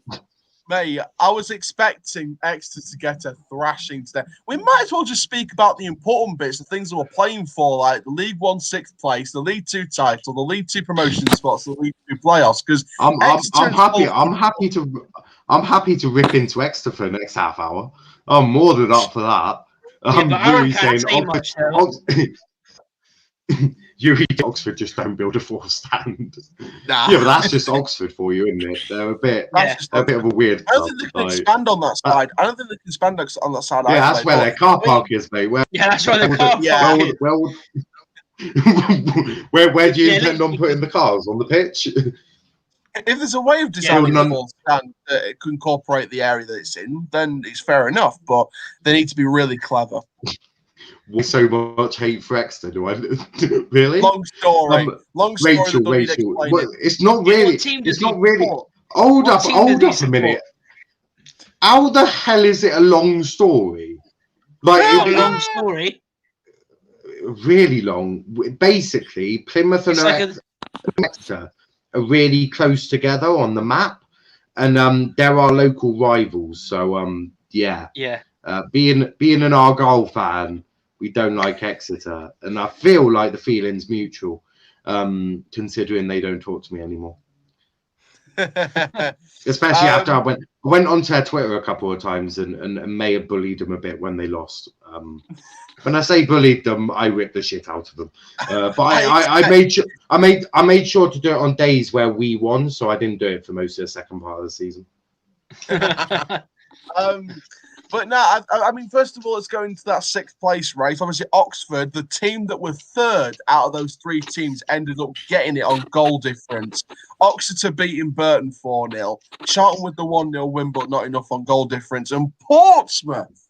Mate, I was expecting Exeter to get a thrashing today. We might as well just speak about the important bits, the things that we're playing for, like the League 1 6th place, the League 2 title, the League 2 promotion spots, the League 2 playoffs. Because I'm happy to rip into Exeter for the next half hour. I'm more than up for that. I'm really saying you read Oxford just don't build a full stand. Nah. Yeah, but that's just Oxford for you, isn't it? They're a bit of a weird. I don't think they can expand on that side. I don't think they can expand on that side. Yeah, that's where their car park is, mate. That's where the car park is. Where do you intend on putting the cars? On the pitch? If there's a way of designing the full stand that it can incorporate the area that it's in, then it's fair enough. But they need to be really clever. So much hate for Exeter, do I? Really? Long story. Rachel. Well, it's not really. It's not really. Hold up a minute. How the hell is it a long story? Like a long story. Really long. Basically, Plymouth and Exeter are really close together on the map, and there are local rivals. So yeah. Being an Argyle fan, we don't like Exeter, and I feel like the feeling's mutual, considering they don't talk to me anymore. Especially after I went onto their Twitter a couple of times and may have bullied them a bit when they lost. When I say bullied them, I ripped the shit out of them. But I made sure to do it on days where we won, so I didn't do it for most of the second part of the season. But no, I mean, first of all, let's go into that 6th place race. Obviously, Oxford, the team that were 3rd out of those 3 teams, ended up getting it on goal difference. Oxford beating Burton 4-0. Charlton with the 1-0 win, but not enough on goal difference. And Portsmouth,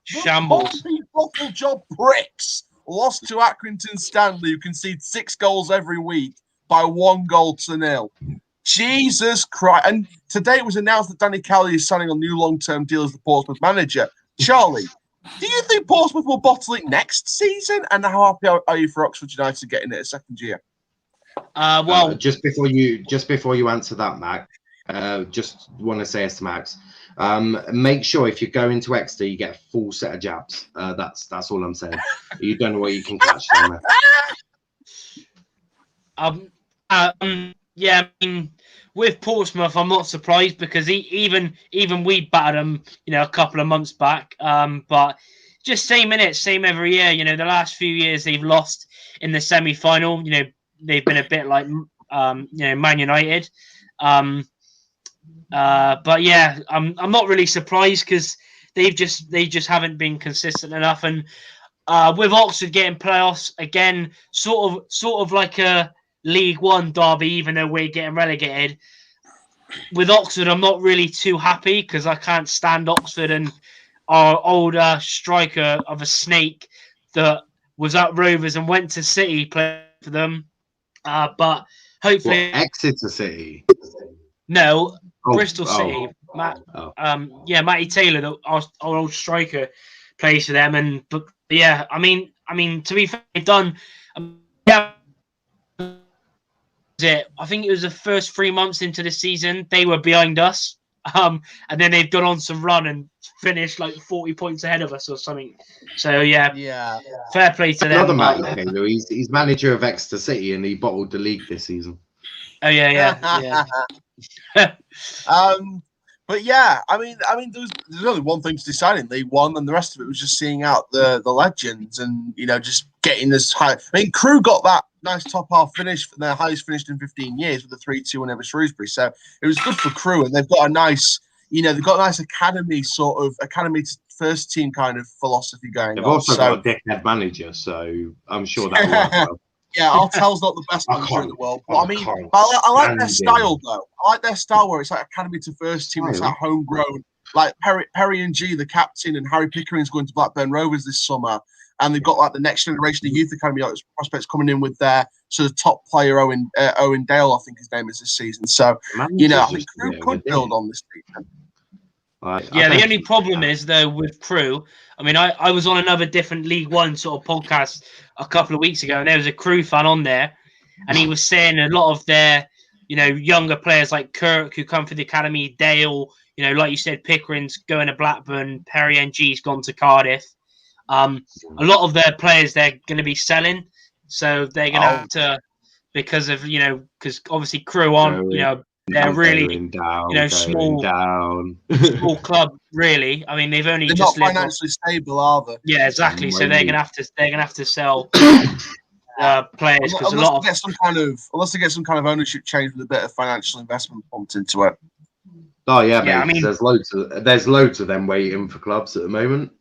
shambles. Bottle job pricks lost to Accrington Stanley, who concede 6 goals every week by 1-0. Jesus Christ. And today it was announced that Danny Cowley is signing a new long-term deal as the Portsmouth manager. Charlie, do you think Portsmouth will bottle it next season? And how happy are you for Oxford United getting it a second year? Well, just before you answer that, Mac, just want to say this to Max. Make sure if you go into Exeter, you get a full set of jabs. That's all I'm saying. You don't know what you can catch down there. Yeah, I mean, with Portsmouth, I'm not surprised because even we battered them, a couple of months back. But just same every year. The last few years they've lost in the semi-final. They've been a bit like Man United. But yeah, I'm not really surprised because they just haven't been consistent enough. And with Oxford getting playoffs again, sort of like a League One derby, even though we're getting relegated. With Oxford, I'm not really too happy because I can't stand Oxford and our older striker of a snake that was at Rovers and went to City play for them. But hopefully, Exeter City. No, Bristol City. Oh. Matty Taylor, our old striker, plays for them. But yeah, I mean, to be fair, they've done. I think it was the first 3 months into the season they were behind us, and then they've gone on some run and finished like 40 points ahead of us or something. So yeah, fair play to them. Another Matty Taylor. He's manager of Exeter City, and he bottled the league this season. Oh yeah. But yeah, I mean, there's only one thing to decide in League One, and the rest of it was just seeing out the legends and just getting this high. I mean, Crewe got that nice top half finish, their highest finished in 15 years with a 3-2 win over Shrewsbury. So it was good for Crewe, and they've got a nice, they've got a nice academy to first team kind of philosophy going. They've also got a dickhead manager, so I'm sure that'll work well. Yeah, Artell's not the best manager in the world. But I like their style, though. I like their style where it's like academy to first team. It's like homegrown. Like Perry and G, the captain, and Harry Pickering's going to Blackburn Rovers this summer. And they've got like the next generation of youth academy prospects coming in with their sort of top player, Owen Dale, I think his name is this season. So, I think Crewe could build on this season. The only problem is, though, with Crewe, I mean, I was on another different League One sort of podcast a couple of weeks ago, and there was a Crewe fan on there, and he was saying a lot of their, younger players like Kirk, who come through the academy, Dale, like you said, Pickering's going to Blackburn, Perry NG's gone to Cardiff. A lot of their players they're going to be selling, so they're going to have to, because obviously Crewe aren't, they're really small club. Really, I mean, they've only they're just not financially stable, are they? Yeah, exactly. So they're gonna have to sell players because unless they get some kind of ownership change with a bit of financial investment pumped into it. Oh yeah, mate, I mean, there's loads of them waiting for clubs at the moment.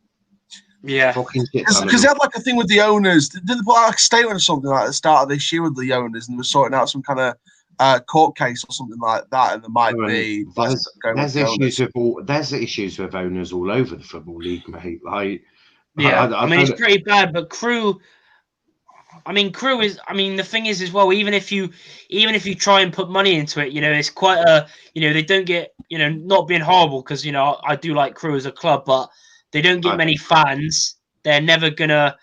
Yeah, because they had like a thing with the owners. Did they put out like a statement or something like at the start of this year with the owners, and they were sorting out some kind of court case or something like that, and there might be there's issues with owners all over the football league, mate. Like, I mean, it's pretty bad. But Crewe is. I mean, the thing is as well. Even if you try and put money into it, it's quite a. They don't get. Not being horrible because I do like Crewe as a club, but they don't get many fans. They're never gonna.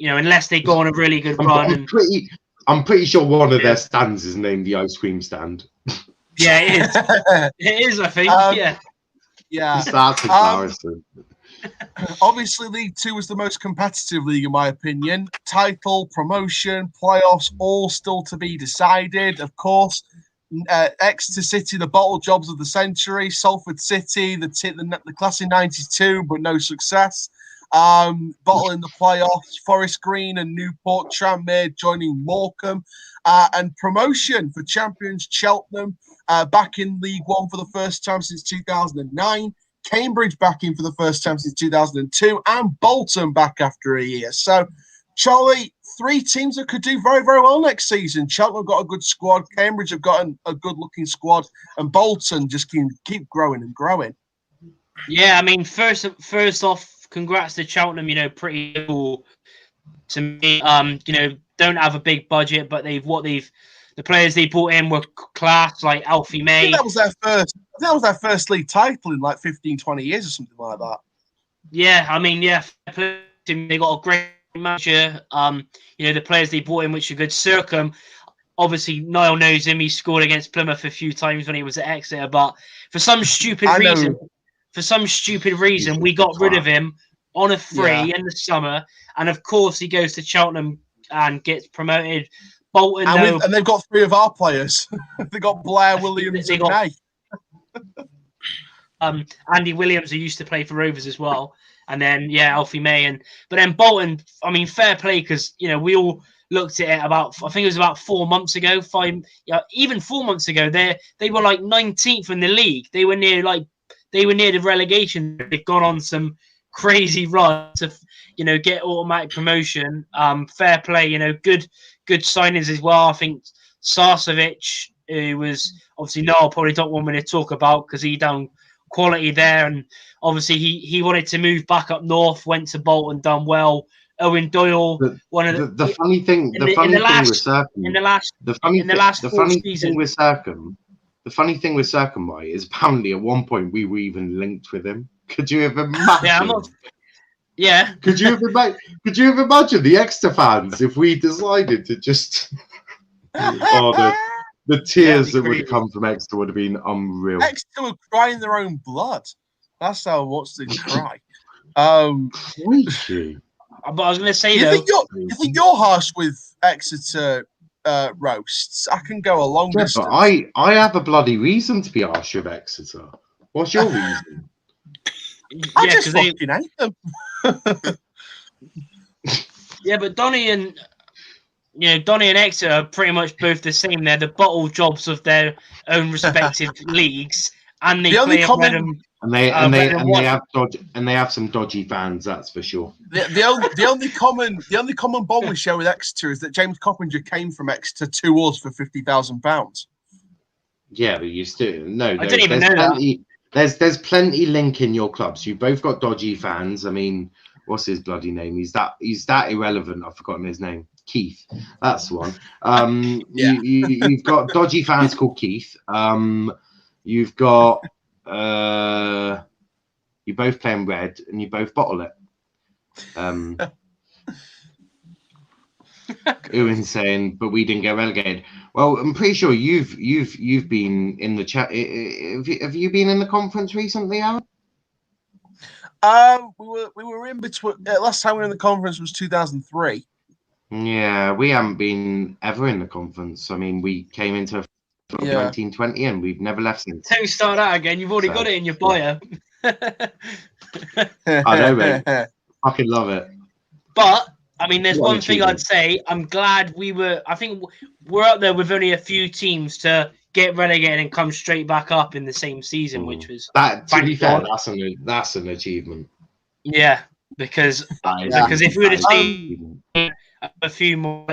Unless they go on a really good run. I'm pretty sure one of their stands is named the ice cream stand. Yeah, it is. It is, I think. Yeah. That's embarrassing. Obviously, League Two was the most competitive league, in my opinion. Title, promotion, playoffs, all still to be decided. Of course, Exeter City, the bottle jobs of the century. Salford City, the class in '92, but no success. Bottle in the playoffs, Forest Green and Newport, Tranmere joining Morecambe, and promotion for champions Cheltenham back in League One for the first time since 2009, Cambridge back in for the first time since 2002, and Bolton back after a year. So, Charlie, 3 teams that could do very, very well next season. Cheltenham have got a good squad, Cambridge have got a good-looking squad, and Bolton just keep growing and growing. Yeah, I mean, first off, congrats to Cheltenham. Pretty cool to me. Don't have a big budget, but the players they brought in were class, like Alfie May. I think that was their first league title in like 15, 20 years or something like that. Yeah, I mean, they got a great manager. The players they brought in, which are good. Circum, obviously, Niall knows him. He scored against Plymouth a few times when he was at Exeter, but for some stupid reason, we got rid of him on a free in the summer. And of course, he goes to Cheltenham and gets promoted Bolton, and they've got 3 of our players. They've got Blair, Williams, and May. Andy Williams, who used to play for Rovers as well, and then Alfie May, but then Bolton. I mean, fair play, because we all looked at it I think it was about 4 months ago, even 4 months ago. They were like 19th in the league. They were near the relegation. They've gone on some crazy run to get automatic promotion. Fair play, good signings as well. I think Sarcevic, who was obviously Noel probably don't want me to talk about because he done quality there, and obviously he wanted to move back up north, went to Bolton, done well. Owen Doyle, the funny thing with Circum, right, is apparently at one point we were even linked with him. Could you have imagined? Yeah. Could you have imagined the Exeter fans if we decided to just? The tears that would come from Exeter would have been unreal. Exeter were crying their own blood. That's how much they cry. Freaky. But I was going to say, you think you're harsh with Exeter roasts? I can go a long distance. But I have a bloody reason to be harsh with Exeter. What's your reason? I just fucking hate them. Yeah, but Donny and Exeter are pretty much both the same. They're the bottle jobs of their own respective leagues, and they play they have some dodgy fans. That's for sure. The only common bond we share with Exeter is that James Coppinger came from Exeter to us for £50,000. Yeah, but you still I didn't even know that. There's plenty link in your clubs. You both got dodgy fans. I mean, what's his bloody name? He's that irrelevant. I've forgotten his name. Keith. That's the one. You've got dodgy fans called Keith. You've got you both play in red and you both bottle it. Ewan's saying, but we didn't get relegated. Well, I'm pretty sure you've been in the chat. Have you been in the conference recently, Aaron? We were in between. Last time we were in the conference was 2003. Yeah, we haven't been ever in the conference. I mean, we came into 1920 and we've never left since. Don't start that again. You've already got it in your bio. I know, mate. Fucking love it. But I mean, there's one thing I'd say. I'm glad I think we're up there with only a few teams to get relegated and come straight back up in the same season, which was that. To be fair, that's an achievement. Yeah, because if we would have seen a few more,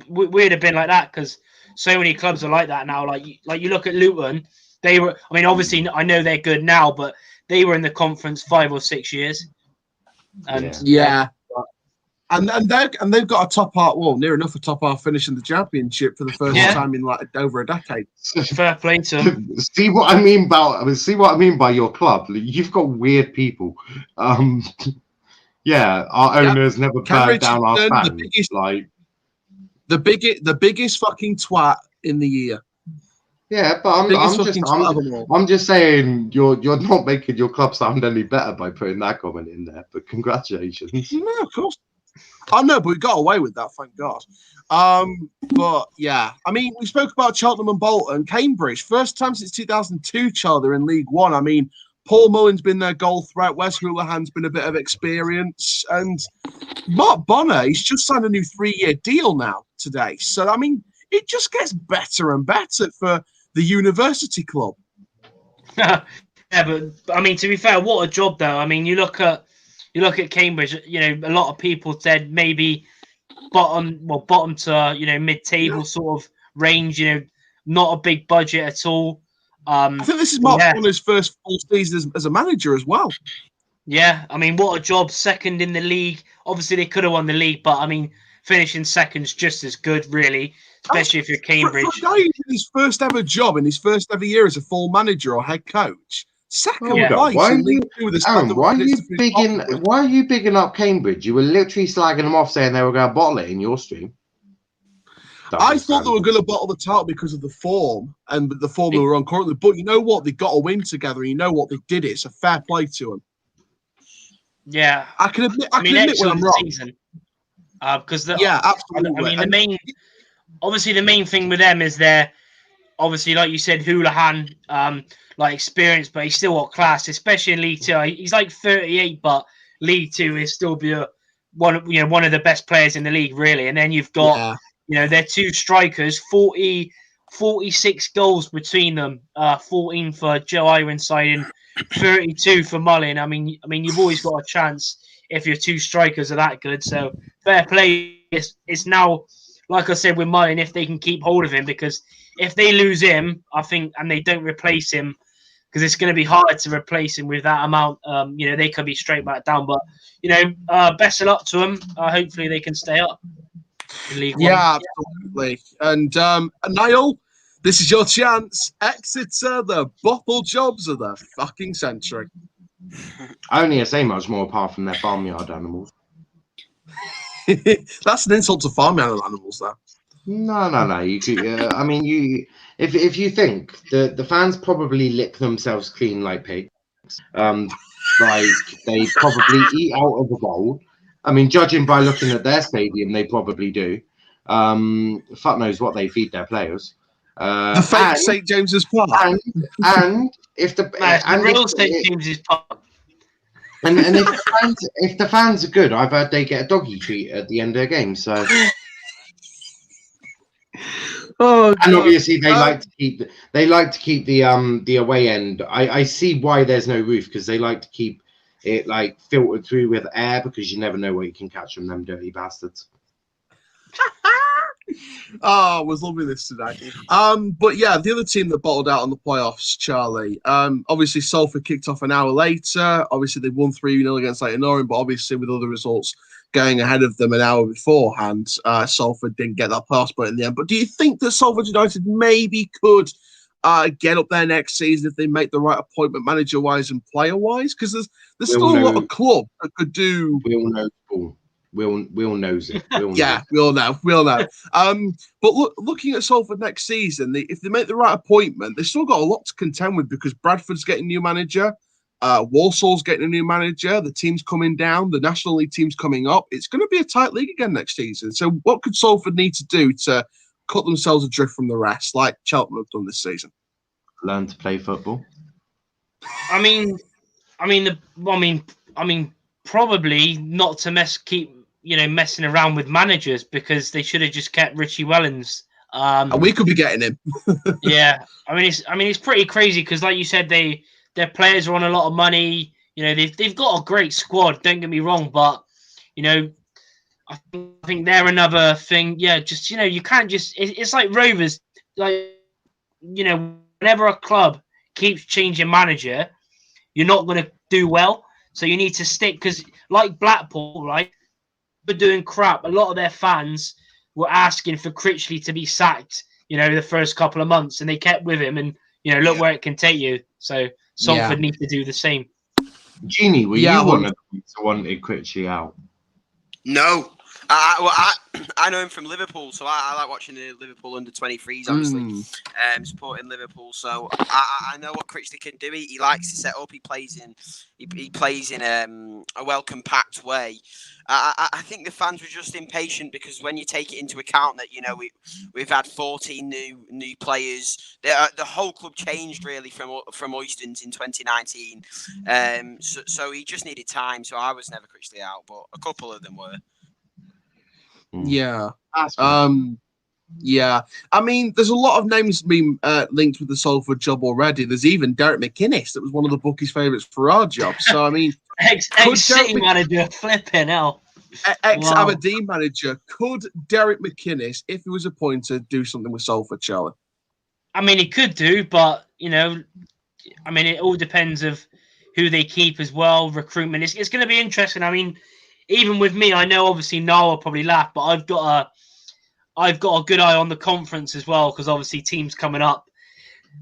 we'd have been like that. Because so many clubs are like that now. Like you look at Luton. They were. I mean, obviously, I know they're good now, but they were in the conference 5 or 6 years. And And they've got a top half, near enough a top half finish in the championship for the first time in like over a decade. Fair play to them. See what I mean by your club. You've got weird people. Our owners never burned down our fans. The biggest fucking twat in the year. Yeah, but I'm just saying you're not making your club sound any better by putting that comment in there. But congratulations. No, of course. I know, but we got away with that, thank God. But yeah, I mean, we spoke about Cheltenham and Bolton, Cambridge. First time since 2002, they're in League One. I mean, Paul Mullen's been their goal threat. Wes Houlihan's been a bit of experience, and Mark Bonner, he's just signed a new 3-year deal now today. So I mean, it just gets better and better for the university club. Yeah, but I mean, to be fair, what a job though. I mean, you look at Cambridge. A lot of people said maybe bottom to mid-table sort of range. Not a big budget at all. I think this is Mark Bonner's first full season as a manager as well. Yeah, I mean, what a job! Second in the league. Obviously, they could have won the league, but I mean, finishing second's just as good, really. Especially if you're Cambridge. For a guy who's in his first ever job in his first ever year as a full manager or head coach, second place. Why are you bigging up Cambridge? You were literally slagging them off, saying they were going to bottle it in your stream. I thought they were going to bottle the title because of the form and the form they were on currently. But you know what? They got a win together. You know what? They did it. It's a fair play to them. Yeah, I can admit when I'm wrong. Because absolutely. I mean, obviously the main thing with them is they're obviously, like you said, Houlihan, like experience, but he's still got class, especially in League Two. He's like 38, but League Two is still one of the best players in the league, really. And then you've got their two strikers, 46 goals between them, 14 for Joe Ironside and 32 for Mullin. I mean, you've always got a chance if your two strikers are that good. So fair play. It's now, like I said with Mullin, if they can keep hold of him, because if they lose him, I think, and they don't replace him, because it's going to be hard to replace him with that amount. They could be straight back down. But best of luck to them. Hopefully they can stay up in League One. Yeah, absolutely. And Niall, this is your chance. Exeter, the bottle jobs of the fucking century. I only say much more apart from their farmyard animals. That's an insult to farmyard animals, though. No. You could. If you think the fans probably lick themselves clean like pigs, like they probably eat out of a bowl. I mean, judging by looking at their stadium, they probably do. Fuck knows what they feed their players. The fake St James's Park. And if the real St James's Park. And if the fans are good, I've heard they get a doggy treat at the end of the game. So. And obviously they like to keep the away end. I see why there's no roof, because they like to keep it like filtered through with air, because you never know what you can catch from them dirty bastards. I was loving this today. But yeah, the other team that bottled out on the playoffs, Charlie. Obviously Salford kicked off an hour later. Obviously they won 3-0 against Leyton Orient, but obviously with other results going ahead of them an hour beforehand, Salford didn't get that pass point in the end. But do you think that Salford United maybe could get up there next season if they make the right appointment manager-wise and player-wise? Because there's still a lot of club that could do... We'll knows it. Yeah, we all know. But looking at Salford next season, if they make the right appointment, they've still got a lot to contend with, because Bradford's getting a new manager, Walsall's getting a new manager, the team's coming down, the National League team's coming up. It's going to be a tight league again next season. So what could Salford need to do to cut themselves adrift from the rest, like Cheltenham have done this season? Learn to play football. I mean, probably not to keep messing around with managers, because they should have just kept Richie Wellens. And we could be getting him. Yeah, it's pretty crazy, because like you said, their players are on a lot of money. They've got a great squad. Don't get me wrong, but I think they're another thing. Yeah, just you can't just. It's like Rovers. Like whenever a club keeps changing manager, you're not going to do well. So you need to stick, because like Blackpool, right? But doing crap. A lot of their fans were asking for Critchley to be sacked, the first couple of months, and they kept with him, and look where it can take you. So Salford need to do the same. Genie, were you one of them who wanted Critchley out? No. I know him from Liverpool, so I like watching the Liverpool under-23s, obviously, supporting Liverpool. So I know what Critchley can do. He likes to set up. He plays in a well-compact way. I think the fans were just impatient, because when you take it into account that we've had 14 new players, the whole club changed really from Oystons in 2019. So he just needed time. So I was never Critchley out, but a couple of them were. Yeah. Yeah. I mean, there's a lot of names being linked with the Salford job already. There's even Derek McInnes, that was one of the bookies' favourites for our job. So, I mean... Ex-City manager, flipping hell. Ex-Aberdeen manager. Could Derek McInnes, if he was appointed, do something with Salford, Charlie? I mean, he could do, but, it all depends of who they keep as well, recruitment. It's going to be interesting. I mean... Even with me, I know obviously Niall will probably laugh, but I've got a good eye on the conference as well, because obviously teams coming up.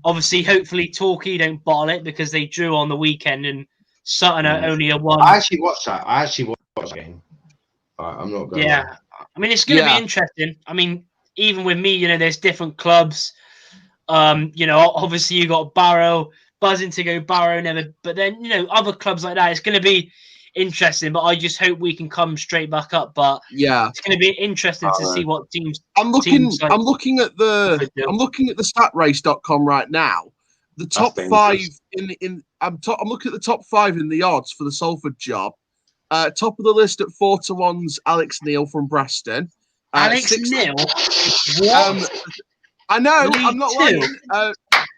Obviously, hopefully Torquay don't bottle it, because they drew on the weekend and Sutton are only a one. I actually watched that. The game. I'm not going. Yeah, I mean it's going to be interesting. I mean, even with me, there's different clubs. Obviously you got Barrow buzzing to go Barrow never, but then other clubs like that. interesting. But I just hope we can come straight back up. But Yeah, it's going to be interesting to see what teams. I'm looking like at the statrace.com right now. The top five I'm looking at the top five in the odds for the Salford job. Top of the list at 4-1's Alex Neil from Preston. Alex Neil? What? I know, League I'm not Two? lying.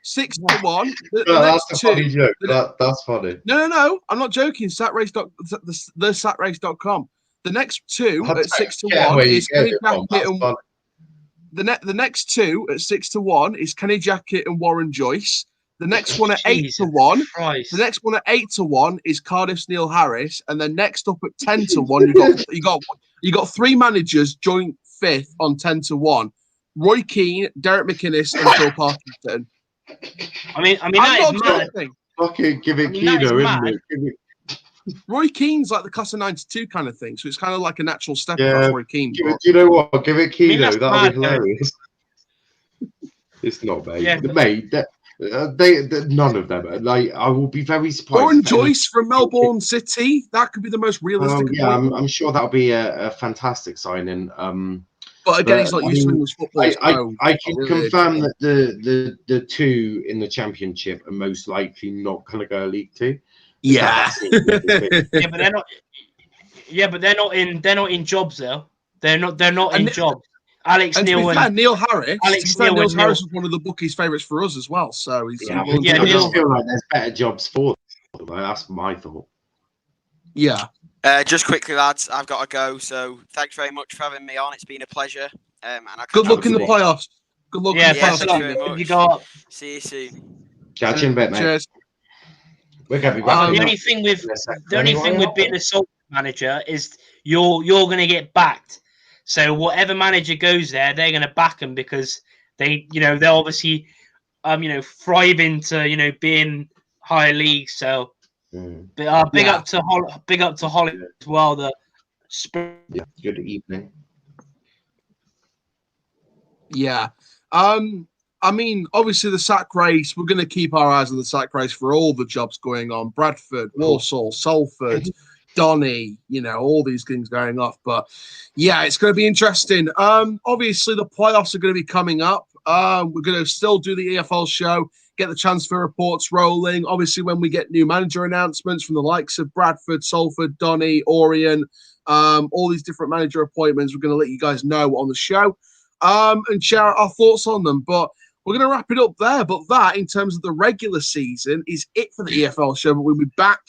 6-1. That's a funny joke. That's funny. No, I'm not joking. The statrace.com. The next two at 6-1 is Kenny Jackett and the next two at 6-1 is Kenny Jackett and Warren Joyce. The next one at 8-1. Christ. The next one at 8-1 is Cardiff's Neil Harris, and then next up at 10-1, you got three managers joint fifth on 10-1. Roy Keane, Derek McInnes, and Phil Parkinson. I mean, that is mad. Fucking give it Keno, isn't it? Roy Keane's like the class of 92 kind of thing, so it's kind of like a natural step across Roy Keane. You know what? Give it Keno. That'll be hilarious. It's not, mate. Yeah, mate, they none of them. Like, I will be very surprised. Warren Joyce from Melbourne City. That could be the most realistic. Yeah, I'm sure that'll be a fantastic signing. But again, he's not used to English football. I can confirm that the two in the Championship are most likely not going to go League Two. Yeah. Yeah, but they're not. Yeah, but they're not in jobs though. They're not in jobs. Alex Neil and Neil Harris. Neil Harris was one of the bookies' favourites for us as well. So he's I just feel like there's better jobs for them. That's my thought. Yeah. Just quickly, lads, I've got to go. So thanks very much for having me on. It's been a pleasure. Good luck in the playoffs. Good luck in the playoffs. Thank you very much. You go up. See you soon. Catch you in a bit, mate. Cheers. We're going to be the only thing with being a Salford manager is you're going to get backed. So whatever manager goes there, they're going to back them because they're obviously thriving to being higher league. So big up to Holly as well. Good evening. Yeah. I mean, obviously the sack race, we're going to keep our eyes on the sack race for all the jobs going on. Bradford, Walsall, Salford, Donny, all these things going off. But yeah, it's going to be interesting. Obviously the playoffs are going to be coming up. We're going to still do the EFL show, get the transfer reports rolling. Obviously, when we get new manager announcements from the likes of Bradford, Salford, Donny, Orient, all these different manager appointments, we're going to let you guys know on the show and share our thoughts on them. But we're going to wrap it up there. But that, in terms of the regular season, is it for the EFL show. But we'll be back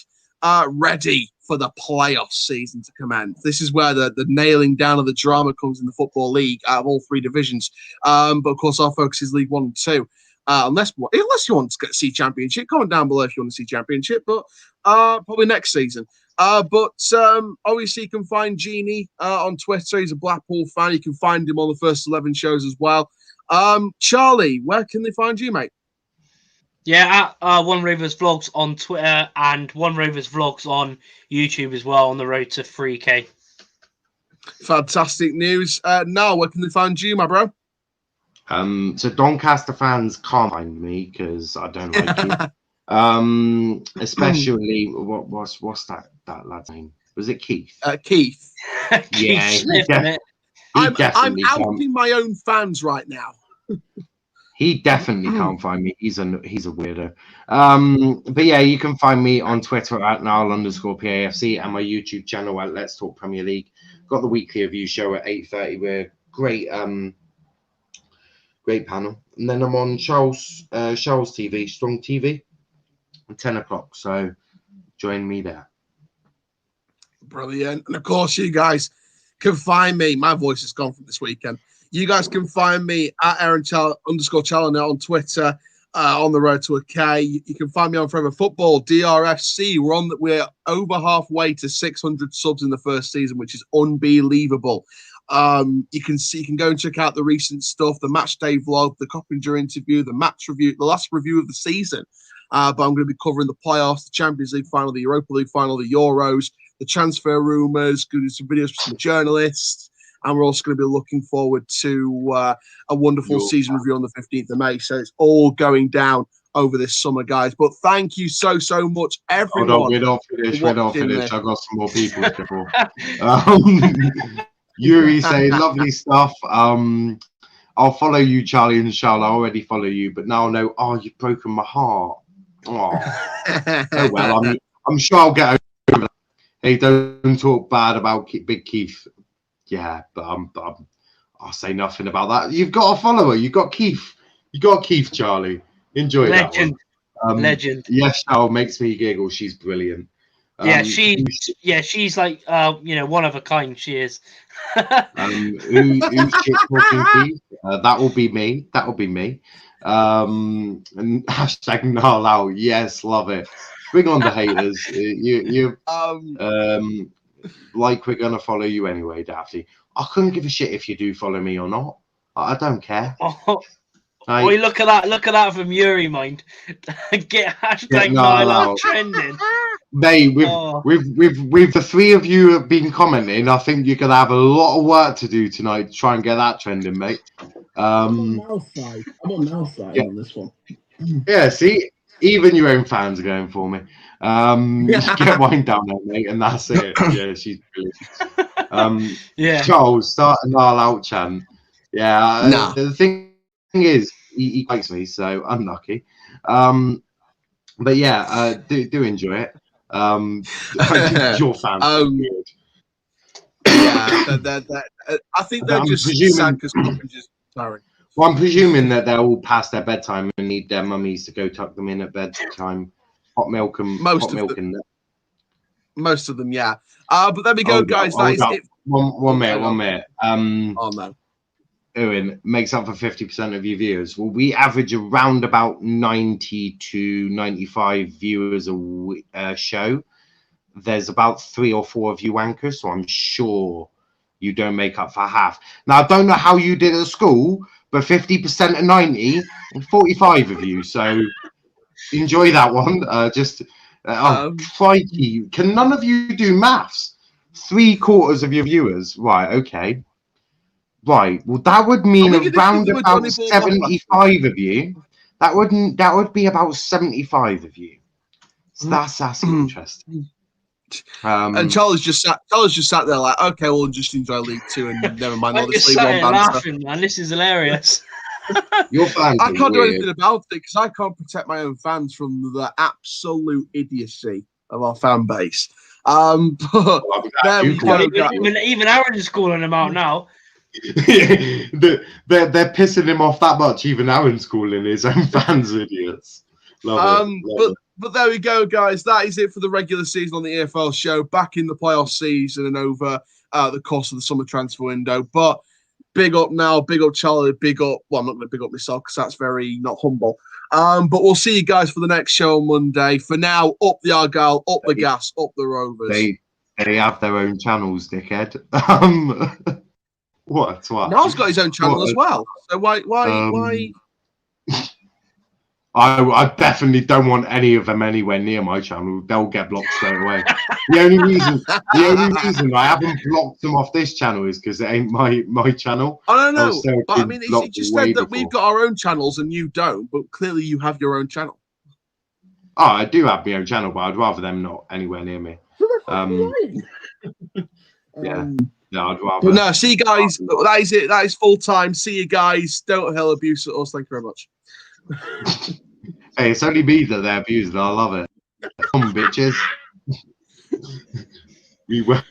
ready for the playoff season to commence. This is where the nailing down of the drama comes in the Football League out of all three divisions. But of course, our focus is League 1 and 2. Unless you want to see Championship, comment down below if you want to see Championship. But probably next season. But obviously, you can find Genie on Twitter. He's a Blackpool fan. You can find him on the First 11 shows as well. Charlie, where can they find you, mate? Yeah, at One Rovers Vlogs on Twitter and One Rovers Vlogs on YouTube as well, on the road to 3K. Fantastic news. Now, where can they find you, my bro? So Doncaster fans can't find me because I don't like you. Especially what's that lad's name? Was it Keith? Keith. Yeah, Smith, I'm outing my own fans right now. He definitely can't find me. He's a weirdo. But yeah, you can find me on Twitter at NIALL_PAFC and my YouTube channel at Let's Talk Premier League. Got the weekly review show at 8:30. We're great panel. And then I'm on Charles TV, Strong TV, at 10 o'clock. So join me there. Brilliant. And of course, you guys can find me. My voice is gone from this weekend. You guys can find me at Aaron_Challoner on Twitter, on the road to a K. You can find me on Forever Football, DRFC. We're over halfway to 600 subs in the first season, which is unbelievable. You can go and check out the recent stuff, the match day vlog, the Coppinger interview, the match review, the last review of the season. But I'm going to be covering the playoffs, the Champions League final, the Europa League final, the Euros, the transfer rumours, going to do some videos for some journalists. And we're also going to be looking forward to a wonderful season review on the 15th of May. So it's all going down over this summer, guys. But thank you so much, everyone. Hold on, we're not finished. I've got some more people to go. Yuri saying lovely stuff. I'll follow you, Charlie and Charlotte. I already follow you, but now I know. Oh, you've broken my heart. Oh well, I'm sure I'll get over that. Hey, don't talk bad about Big Keith. Yeah, but I'll say nothing about that. You've got a follower. You got Keith. You got Keith, Charlie. Enjoy Legend. that one. Legend. Yes, Charles makes me giggle. She's brilliant. She's like one of a kind. She is. Who's shit talking Keith? That will be me. That will be me. And hashtag NIALL. Yes, love it. Bring on the haters. Like we're gonna follow you anyway, Daphne. I couldn't give a shit if you do follow me or not. I don't care. Boy, look at that from Yuri, mind. Get hashtag NIALL trending. Mate, with the three of you have been commenting, I think you're gonna have a lot of work to do tonight to try and get that trending, mate. I'm on Mal's side on this one. Yeah, see, even your own fans are going for me. Get wine down there, mate, and that's it. Yeah, she's brilliant. Yeah. Charles, start a NIALL out chant. Yeah, nah. The thing is, he likes me, so unlucky. But yeah, do enjoy it. Your fans. Yeah, I think they're just sad because Coppinger's sorry. Well, I'm presuming that they're all past their bedtime and need their mummies to go tuck them in at bedtime. Hot milk and most of them, yeah. But there we go, guys. That is it. One minute. Oh no. Owen makes up for 50% of your viewers. Well, we average around about 90 to 95 viewers a show. There's about 3 or 4 of you anchors, so I'm sure you don't make up for half. Now, I don't know how you did at school, but 50% of 90 and 45 of you. So enjoy that one. Crikey. Can none of you do maths? 3/4 of your viewers. Right, okay. Right. Well, that would mean around about 75 of you. That would be about 75 of you. So that's interesting. And Charles just sat there like, okay, we'll just enjoy League Two and never mind all this League One banter. Laughing, man. This is hilarious. Your fans I can't do weird. anything about it because I can't protect my own fans from the absolute idiocy of our fan base. But there we go. Even Aaron's calling them out now. they're pissing him off that much. Even Aaron's calling his own fans idiots. Love it. But there we go, guys. That is it for the regular season on the EFL show. Back in the playoff season and over the course of the summer transfer window. But big up now, big up Charlie, big up. Well, I'm not going to big up myself because that's very not humble. But we'll see you guys for the next show on Monday. For now, up the Argyle, up the Gas, up the Rovers. They have their own channels, dickhead. What? Niall's got his own channel as well. So why? I definitely don't want any of them anywhere near my channel. They'll get blocked straight away. The only reason I haven't blocked them off this channel is because it ain't my channel. I don't know. But I mean, he just said that we've got our own channels and you don't, but clearly you have your own channel. Oh, I do have my own channel, but I'd rather them not anywhere near me. Yeah, I'd rather. But no, see you guys. That is it. That is full time. See you guys. Don't hell abuse at us. Thank you very much. Hey, it's only me that they're abusing. I love it. Come on, bitches. We were.